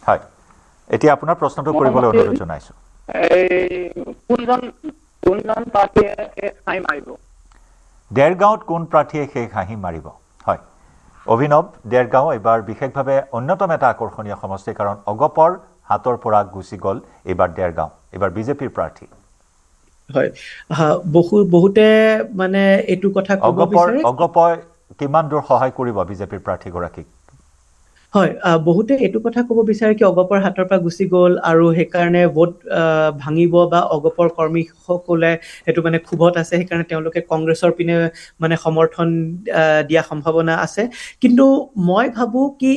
হয় এতিয়া আপোনাৰ প্ৰশ্নটো কৰিবলৈ অনুৰোধ জনাইছো দেৰগাঁৱত কোন প্ৰাৰ্থীয়ে শেষ হাঁহি মাৰিব হয় অভিনৱ দেৰগাঁও এইবাৰ বিশেষভাৱে অন্যতম এটা আকৰ্ষণীয় সমষ্টি কাৰণ অগপৰ হাতৰ পৰা গুচি গ'ল এইবাৰ দেৰগাঁও এইবাৰ বিজেপিৰ প্ৰাৰ্থী হয় বহুতে মানে এইটো কথা ক'ব বিচাৰে অগপই কিমান দূৰ সহায় কৰিব বিজেপিৰ প্ৰাৰ্থীগৰাকীক হয়, বহুতে এইটো কথা ক'ব বিচাৰে কি অগপৰ হাতৰ পৰা গুচি গ'ল আৰু সেইকাৰণে ভোট ভাঙিব বা অগপৰ কৰ্মীসকলে সেইটো মানে ক্ষোভত আছে, সেইকাৰণে তেওঁলোকে কংগ্ৰেছৰ পিনে মানে সমৰ্থন দিয়া সম্ভাৱনা আছে। কিন্তু মই ভাবোঁ কি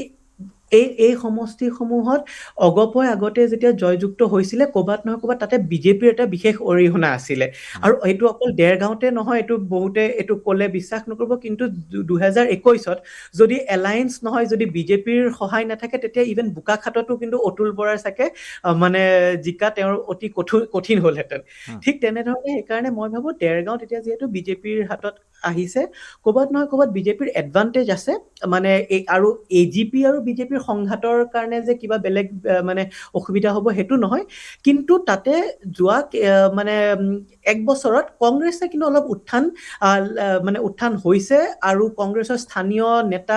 এই সমষ্টিসমূহত অগপই আগতে যেতিয়া জয়যুক্ত হৈছিলে ক'ৰবাত নহয় ক'ৰবাত তাতে বিজেপিৰ এটা বিশেষ অৰিহণা আছিলে। আৰু এইটো অকল দেৰগাঁৱতে নহয়, এইটো বহুতে এইটো ক'লে বিশ্বাস নকৰিব, কিন্তু 2021ত যদি এলায়েন্স নহয়, যদি বিজেপিৰ সহায় নাথাকে, তেতিয়া ইভেন বোকাখাততো কিন্তু অতুল বৰাৰ চাগে মানে জিকা তেওঁৰ অতি কঠিন হ'লহেঁতেন। ঠিক তেনেধৰণে সেইকাৰণে মই ভাবোঁ দেৰগাঁৱত এতিয়া যিহেতু বিজেপিৰ হাতত আহিছে, ক'ৰবাত নহয় ক'ৰবাত বিজেপিৰ এডভান্টেজ আছে। মানে আৰু AGP আৰু বিজেপিৰ সংঘাতৰ কাৰণে যে কিবা বেলেগ মানে অসুবিধা হ'ব সেইটো নহয়, কিন্তু তাতে যোৱা মানে 1 বছৰত কংগ্ৰেছে কিন্তু অলপ উত্থান হৈছে, আৰু কংগ্ৰেছৰ স্থানীয় নেতা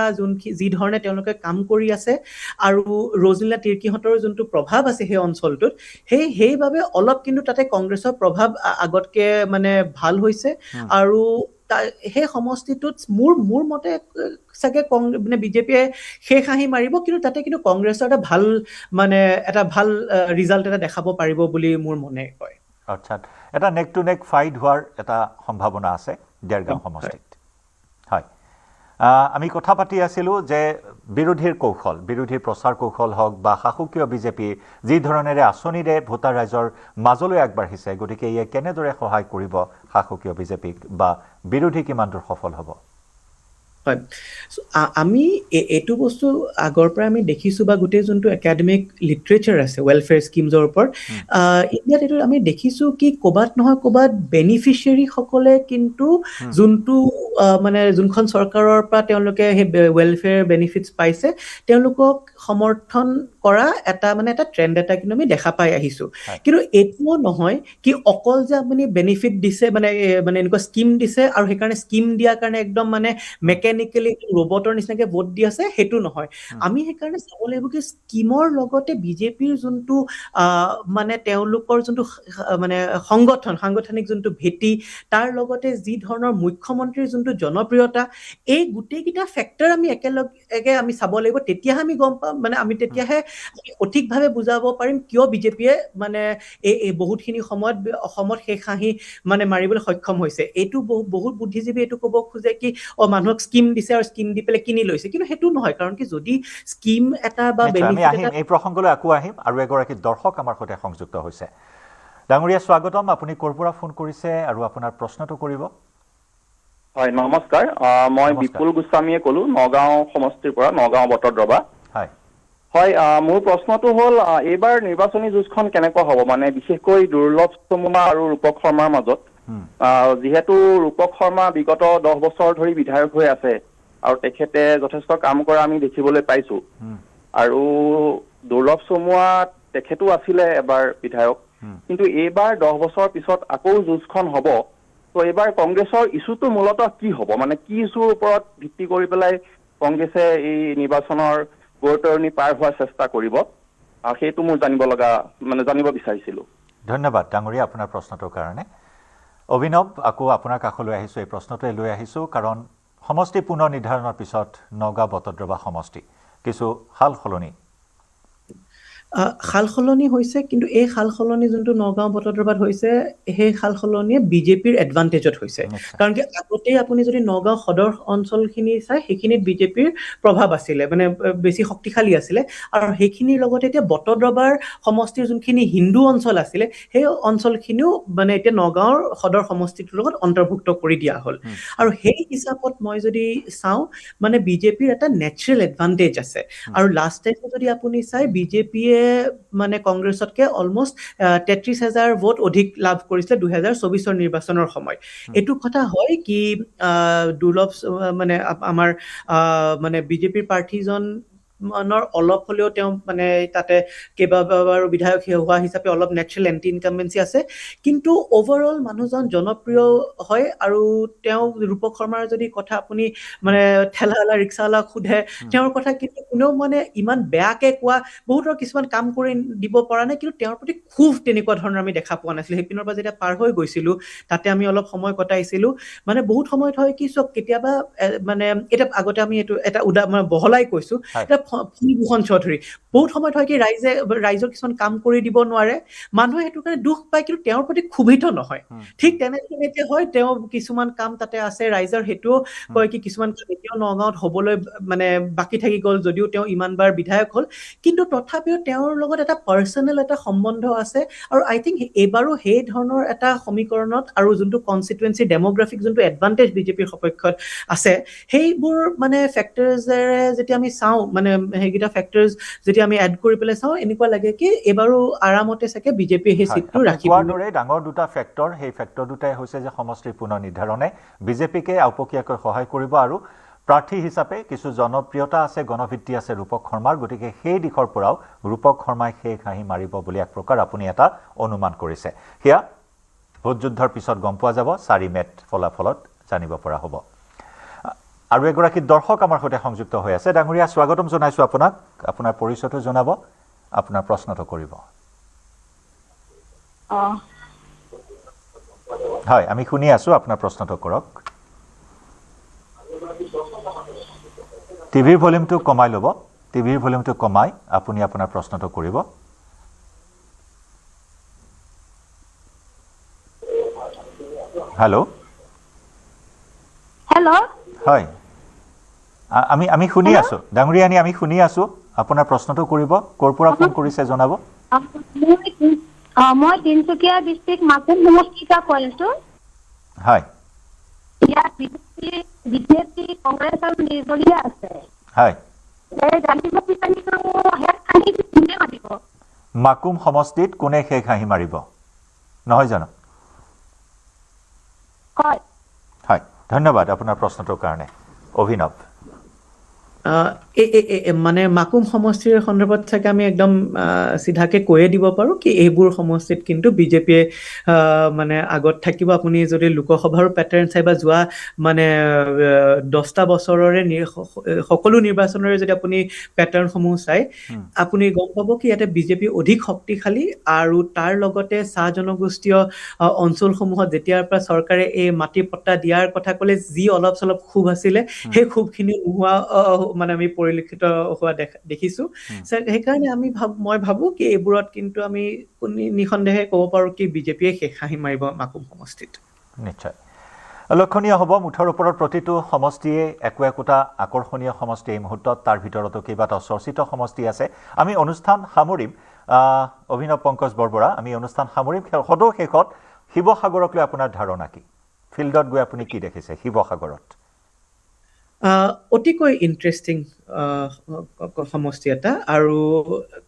যি ধৰণে তেওঁলোকে কাম কৰি আছে আৰু ৰজনীলা তিৰ্কীহঁতৰ যোনটো প্ৰভাৱ আছে সেই অঞ্চলটোত, সেইবাবে অলপ কিন্তু তাতে কংগ্ৰেছৰ প্ৰভাৱ আগতকে মানে ভাল হৈছে। আৰু সেই সমষ্টিটোত মোৰ মতে চাগে মানে বিজেপিয়ে শেষ হাঁহি মাৰিব, কিন্তু তাতে কিন্তু কংগ্ৰেছৰ এটা ভাল ৰিজাল্ট এটা দেখাব পাৰিব বুলি মোৰ মনে কয়। অৰ্থাৎ এটা নেক টু নেক ফাইট হোৱাৰ এটা সম্ভাৱনা আছে দেৰগাঁও সমষ্টিত। হয়, আমি কথা পাতি আছিলোঁ যে বিৰোধীৰ প্ৰচাৰ কৌশল হওক বা শাসকীয় বিজেপি যি ধৰণেৰে আঁচনিৰে ভোটাৰ ৰাইজৰ মাজলৈ আগবাঢ়িছে, গতিকে ইয়ে কেনেদৰে সহায় কৰিব শাসকীয় বিজেপিক বা বিৰোধী কিমান দূৰ সফল হ'ব? হয়, আমি এইটো বস্তু আগৰ পৰা আমি দেখিছোঁ বা গোটেই যোনটো একাডেমিক লিটাৰেচাৰ আছে ৱেলফেয়াৰ স্কিমছৰ ওপৰত, ইয়াত এইটো আমি দেখিছোঁ কি ক'ৰবাত নহয় ক'ৰবাত বেনিফিচিয়াৰীসকলে কিন্তু যোনটো মানে যোনখন চৰকাৰৰ পৰা তেওঁলোকে সেই ৱেলফেয়াৰ বেনিফিটছ পাইছে, তেওঁলোকক সমৰ্থন কৰা এটা ট্ৰেণ্ড এটা কিন্তু আমি দেখা পাই আহিছোঁ। কিন্তু এইটোও নহয় কি অকল যে আপুনি বেনিফিট দিছে মানে এনেকুৱা স্কিম দিছে আৰু সেইকাৰণে স্কিম দিয়াৰ কাৰণে একদম মানে মেকানিকেলি ৰবটৰ নিচিনাকে ভোট দি আছে, সেইটো নহয়। আমি সেইকাৰণে চাব লাগিব কি স্কিমৰ লগতে বিজেপিৰ যোনটো মানে তেওঁলোকৰ যোনটো মানে সাংগঠনিক যোনটো ভেটি, তাৰ লগতে যি ধৰণৰ মুখ্যমন্ত্ৰীৰ যোনটো জনপ্ৰিয়তা, এই গোটেইকেইটা ফেক্টৰ আমি একেলগে আমি চাব লাগিব। তেতিয়াহে আমি গম পাম, মানে আমি তেতিয়াহে সঠিকভাৱে বুজাব পাৰিম কিয় বিজেপিয়ে মানে এই বহুতখিনি সময়ত অসমত শেষ হাঁহি মানে মাৰিবলৈ সক্ষম হৈছে। এইটো বহুত বুদ্ধিজীৱী এইটো ক'ব খোজে কি মানুহক স্কিম দিছে আৰু স্কিম দি পেলাই কিনি লৈছে, কিন্তু সেইটো নহয়। কাৰণ কি যদি স্কিম এটা বা বেনিফিট এটা, এই প্ৰসংগলৈ আকৌ আহিম আৰু এগৰাকী দৰ্শক আমাৰ সৈতে সংযুক্ত হৈছে। ডাঙৰীয়া স্বাগতম, আপুনি ক'ৰ পৰা ফোন কৰিছে আৰু আপোনাৰ প্ৰশ্নটো কৰিব? হয়, নমস্কাৰ। মই বিপুল গোস্বামীয়ে ক'লো, নগাঁও সমষ্টিৰ পৰা, নগাঁও বটদ্ৰৱা। হয়, মোৰ প্ৰশ্নটো হ'ল এইবাৰ নিৰ্বাচনী যুঁজখন কেনেকুৱা হ'ব, মানে বিশেষকৈ দুৰ্লভ চমুমা আৰু ৰূপক শৰ্মাৰ মাজত। যিহেতু ৰূপক শৰ্মা বিগত 10 বছৰ ধৰি বিধায়ক হৈ আছে আৰু তেখেতে যথেষ্ট কাম কৰা আমি দেখিবলৈ পাইছো, আৰু দুৰ্লভ চমুৱা তেখেতো আছিলে এবাৰ বিধায়ক, কিন্তু এইবাৰ 10 বছৰ পিছত আকৌ যুঁজখন হ'ব। তো এইবাৰ কংগ্ৰেছৰ ইছ্যুটো মূলতঃ কি হ'ব, মানে কি ইছ্যুৰ ওপৰত ভিত্তি কৰি পেলাই কংগ্ৰেছে এই নিৰ্বাচনৰ বৈতৰণি পাৰ হোৱাৰ চেষ্টা কৰিব, সেইটো মোৰ জানিব বিচাৰিছিলোঁ। ধন্যবাদ ডাঙৰীয়া আপোনাৰ প্ৰশ্নটোৰ কাৰণে। অভিনৱ, আকৌ আপোনাৰ কাষলৈ আহিছোঁ, এই প্ৰশ্নটোৱে লৈ আহিছোঁ, কাৰণ সমষ্টি পুনৰ নিৰ্ধাৰণৰ পিছত নগাঁও বটদ্ৰৱা সমষ্টি কিছু সাল সলনি হৈছে, কিন্তু এই সাল সলনি যোনটো নগাঁও বটদ্ৰৱাত হৈছে, সেই সাল সলনিয়ে বিজেপিৰ এডভান্টেজত হৈছে। কাৰণ কি আগতেই আপুনি যদি নগাঁও সদৰ অঞ্চলখিনি চাই, সেইখিনিত বিজেপিৰ প্ৰভাৱ আছিলে, মানে বেছি শক্তিশালী আছিলে, আৰু সেইখিনিৰ লগতে এতিয়া বটদ্ৰৱাৰ সমষ্টিৰ যোনখিনি হিন্দু অঞ্চল আছিলে, সেই অঞ্চলখিনিও মানে এতিয়া নগাঁৱৰ সদৰ সমষ্টিটোৰ লগত অন্তৰ্ভুক্ত কৰি দিয়া হ'ল। আৰু সেই হিচাপত মই যদি চাওঁ, মানে বিজেপিৰ এটা নেচাৰেল এডভান্টেজ আছে। আৰু লাষ্ট টাইম যদি আপুনি চাই, বিজেপিয়ে মানে কংগ্ৰেছতকে অলমষ্ট 33,000 ভোট অধিক লাভ কৰিছিলে 2024 নিৰ্বাচনৰ সময়। এইটো কথা হয় কি দুৰ্লভ মানে আমাৰ মানে বিজেপিৰ প্ৰাৰ্থীজন অলপ হ'লেও তেওঁ মানে তাতে কেইবাবাৰো বিধায়ক হোৱা হিচাপে অলপ নেচাৰেল এণ্টি ইনকামবেঞ্চি আছে, কিন্তু অভাৰঅল মানুহজন জনপ্ৰিয় হয়। আৰু তেওঁ ৰূপক শৰ্মাৰ যদি কথা আপুনি মানে ঠেলাৱালা ৰিক্সাৱালাক সোধে, তেওঁৰ কথা কিন্তু কোনেও মানে ইমান বেয়াকে কোৱা, বহুতৰ কিছুমান কাম কৰি দিব পৰা নাই, কিন্তু তেওঁৰ প্ৰতি খুব তেনেকুৱা ধৰণৰ আমি দেখা পোৱা নাছিলোঁ। সেইপিনৰ পৰা যেতিয়া পাৰ হৈ গৈছিলোঁ, তাতে আমি অলপ সময় কটাইছিলোঁ। মানে বহুত সময়ত হয় কি, চব কেতিয়াবা মানে এতিয়া আগতে আমি এইটো এটা বহলাই কৈছোঁ, এটা ফণীভূষণ চৌধুৰী বহুত সময়ত হয় কি ৰাইজৰ কিছুমান কাম কৰি দিব নোৱাৰে মানুহে সেইটো কাৰণে দুখ পায় কিন্তু তেওঁৰ প্ৰতি ক্ষোভিত নহয় ঠিক তেনেধৰণে এতিয়া হয় তেওঁ কিছুমান কাম তাতে আছে ৰাইজৰ সেইটোও কয় কি কিছুমান এতিয়াও নগাঁৱত হ'বলৈ মানে বাকী থাকি গ'ল যদিও তেওঁ ইমানবাৰ বিধায়ক হ'ল কিন্তু তথাপিও তেওঁৰ লগত এটা পাৰ্চনেল এটা সম্বন্ধ আছে আৰু আই থিংক এইবাৰো সেই ধৰণৰ এটা সমীকৰণত আৰু যোনটো কনষ্টিটুৱেঞ্চি ডেমোগ্ৰাফিক যোনটো এডভান্টেজ বিজেপিৰ সপক্ষত আছে সেইবোৰ মানে ফেক্টৰছৰে যেতিয়া আমি চাওঁ মানে সেইকেইটা ফেক্টৰছ যেতিয়া আমি এড কৰি পেলাই চাওঁ এনেকুৱা লাগে কি এইবাৰো আৰামতে চাগে বিজেপি সেই চিটটো ৰাখিব দৰে ডাঙৰ দুটা ফেক্টৰ সেই ফেক্টৰ দুটাই হৈছে যে সমষ্টিৰ পুনৰ নিৰ্ধাৰণে বিজেপিকে আওপকীয়াকৈ সহায় কৰিব আৰু প্ৰাৰ্থী হিচাপে কিছু জনপ্ৰিয়তা আছে গণভিত্তি আছে ৰূপক শৰ্মাৰ গতিকে সেই দিশৰ পৰাও ৰূপক শৰ্মাই শেষ হাঁহি মাৰিব বুলি এক প্ৰকাৰ আপুনি এটা অনুমান কৰিছে হিয়া ভোট যুদ্ধৰ পিছত গম পোৱা যাব 4 মেত ফলাফলত জানিব পৰা হ'ব আৰু এগৰাকী দৰ্শক আমাৰ সৈতে সংযুক্ত হৈ আছে ডাঙৰীয়া স্বাগতম জনাইছো আপোনাক আপোনাৰ পৰিচয়টো জনাব আপোনাৰ প্ৰশ্নটো কৰিব হয় আমি শুনি আছো আপোনাৰ প্ৰশ্নটো কৰক টিভিৰ ভলিউমটো কমাই ল'ব টিভিৰ ভলিউমটো কমাই আপুনি আপোনাৰ প্ৰশ্নটো কৰিব হেল্ল' হয় আমি শুনি আছো ডাঙৰীয়ানী আমি শুনি আছো আপোনাৰ প্ৰশ্নটো কৰিব ক'ৰ পৰা ফোন কৰিছে জনাব মই তিনচুকীয়া ডিষ্ট্ৰিক্ট মাকুম সমষ্টিৰ পৰা কৈ আছো হয় ইয়াত বিজেপি কংগ্ৰেছ আৰু নিৰ্দলীয় আছে হয় জানিব বিচাৰিছো শেষ হাঁহি কোনে মাৰিব মাকুম সমষ্টিত কোনে শেষ হাঁহি মাৰিব নহয় জানো হয় হয় ধন্যবাদ আপোনাৰ প্ৰশ্নটোৰ কাৰণে অভিনৱ মানে মাকুম সমষ্টিৰ সন্দৰ্ভত চাগে আমি একদম চিধাকে কৈয়ে দিব পাৰো কি এইবোৰ সমষ্টিত কিন্তু বিজেপিয়ে মানে আগত থাকিব আপুনি যদি লোকসভাৰ পেটাৰ্ণ চাই বা যোৱা মানে 10টা বছৰৰে সকলো নিৰ্বাচনৰে যদি আপুনি পেটাৰ্ণসমূহ চাই আপুনি গম পাব কি ইয়াতে বিজেপি অধিক শক্তিশালী আৰু তাৰ লগতে চাহ জনগোষ্ঠীয় অঞ্চলসমূহত যেতিয়াৰ পৰা চৰকাৰে এই মাটি পট্টা দিয়াৰ কথা ক'লে যি অলপ চলপ ক্ষোভ আছিলে সেই ক্ষোভখিনি নোহোৱা মানে আমি পৰিলক্ষিত হোৱা দেখিছো সেইকাৰণে মই ভাবো কি এইবোৰত কিন্তু আমি নিসন্দেহে ক'ব পাৰো কি বিজেপিয়ে শেষ হাঁহি মাৰিব মাকুম সমষ্টিত নিশ্চয় লক্ষণীয় হ'ব মুঠৰ ওপৰত প্ৰতিটো সমষ্টিয়ে একোটা আকৰ্ষণীয় সমষ্টি এই মুহূৰ্তত তাৰ ভিতৰতো কেইবাটাও চৰ্চিত সমষ্টি আছে আমি অনুষ্ঠান সামৰিম অভিনৱ পংকজ বৰবৰা আমি অনুষ্ঠান সামৰিম সদৌ শেষত শিৱসাগৰক লৈ আপোনাৰ ধাৰণা কি ফিল্ডত গৈ আপুনি কি দেখিছে শিৱসাগৰত অতিকৈ ইণ্টাৰেষ্টিং সমষ্টি এটা আৰু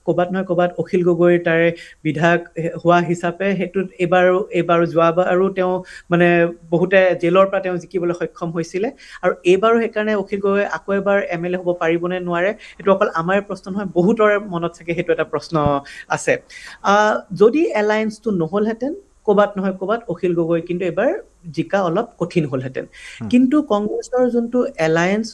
ক'বাত নহয় ক'বাত অখিল গগৈ তাৰে বিধায়ক হোৱা হিচাপে সেইটোত এইবাৰো যোৱাবাৰ আৰু তেওঁ মানে বহুতে জেলৰ পৰা তেওঁ জিকিবলৈ সক্ষম হৈছিলে আৰু এইবাৰো সেইকাৰণে অখিল গগৈ আকৌ এবাৰ MLA হ'ব পাৰিবনে নোৱাৰে সেইটো অকল আমাৰ প্ৰশ্ন নহয় বহুতৰে মনত চাগে সেইটো এটা প্ৰশ্ন আছে যদি এলায়েন্সটো নহ'লহেঁতেন ক'বাত নহয় ক'বাত অখিল গগৈ কিন্তু এবাৰ জিকা অলপ কঠিন হ'লহেঁতেন কিন্তু কংগ্ৰেছৰ যোনটো এলায়েন্স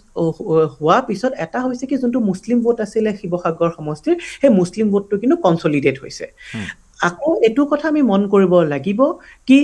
হোৱা পিছত এটা হৈছে কি যোনটো মুছলিম ভোট আছিলে শিৱসাগৰ সমষ্টিৰ সেই মুছলিম ভোটটো কিন্তু কনচলিডেট হৈছে আকৌ এইটো কথা আমি মন কৰিব লাগিব কি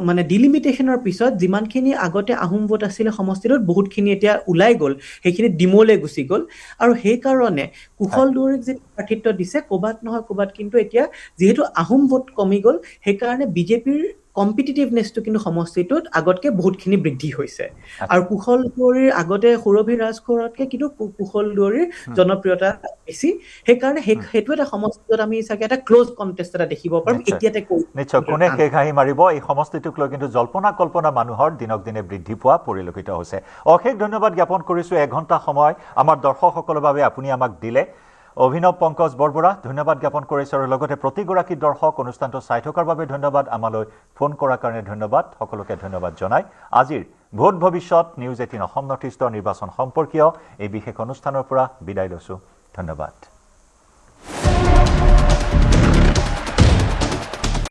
মানে ডিলিমিটেশ্যনৰ পিছত যিমানখিনি আগতে আহোম ভোট আছিলে সমষ্টিটোত বহুতখিনি এতিয়া ওলাই গ'ল সেইখিনি ডিমলে গুচি গ'ল আৰু সেইকাৰণে কুশল দুৱৰীক যে প্ৰাৰ্থিত্ব দিছে ক'বাত নহয় ক'বাত কিন্তু এতিয়া যিহেতু আহোম ভোট কমি গ'ল সেইকাৰণে বিজেপিৰ কম্পিটিটিভনেছটো কিন্তু সমষ্টিটোত আগতকে বহুতখিনি বৃদ্ধি হৈছে আৰু কুশল দুৱৰীৰ আগতে সুৰভি ৰাজখোৱাৰতকে কিন্তু কুশল দুৱৰীৰ জনপ্ৰিয়তা বেছি সেইকাৰণে সেইটো এটা সমষ্টিত আমি চাগে এটা ক্লোজ কণ্টেষ্ট এটা দেখিব পাৰিম এতিয়াতে নিশ্চয় কোনে শেষ হাঁহি মাৰিব এই সমষ্টিটোক লৈ কিন্তু জল্পনা কল্পনা মানুহৰ দিনক দিনে বৃদ্ধি পোৱা পৰিলক্ষিত হৈছে অশেষ ধন্যবাদ জ্ঞাপন কৰিছো 1 ঘণ্টা সময় আমাৰ দৰ্শকসকলৰ বাবে আপুনি আমাক দিলে অভিনৱ পংকজ বৰবৰা ধন্যবাদ জ্ঞাপন কৰিছো আৰু লগতে প্ৰতিগৰাকী দৰ্শক অনুষ্ঠানটো চাই থকাৰ বাবে ধন্যবাদ আমালৈ ফোন কৰাৰ কাৰণে ধন্যবাদ সকলোকে ধন্যবাদ জনাই আজিৰ ভোট ভৱিষ্যত নিউজ 18 অসম নৰ্থ ইষ্টৰ নিৰ্বাচন সম্পৰ্কীয় এই বিশেষ অনুষ্ঠানৰ পৰা বিদায় লৈছো ধন্যবাদ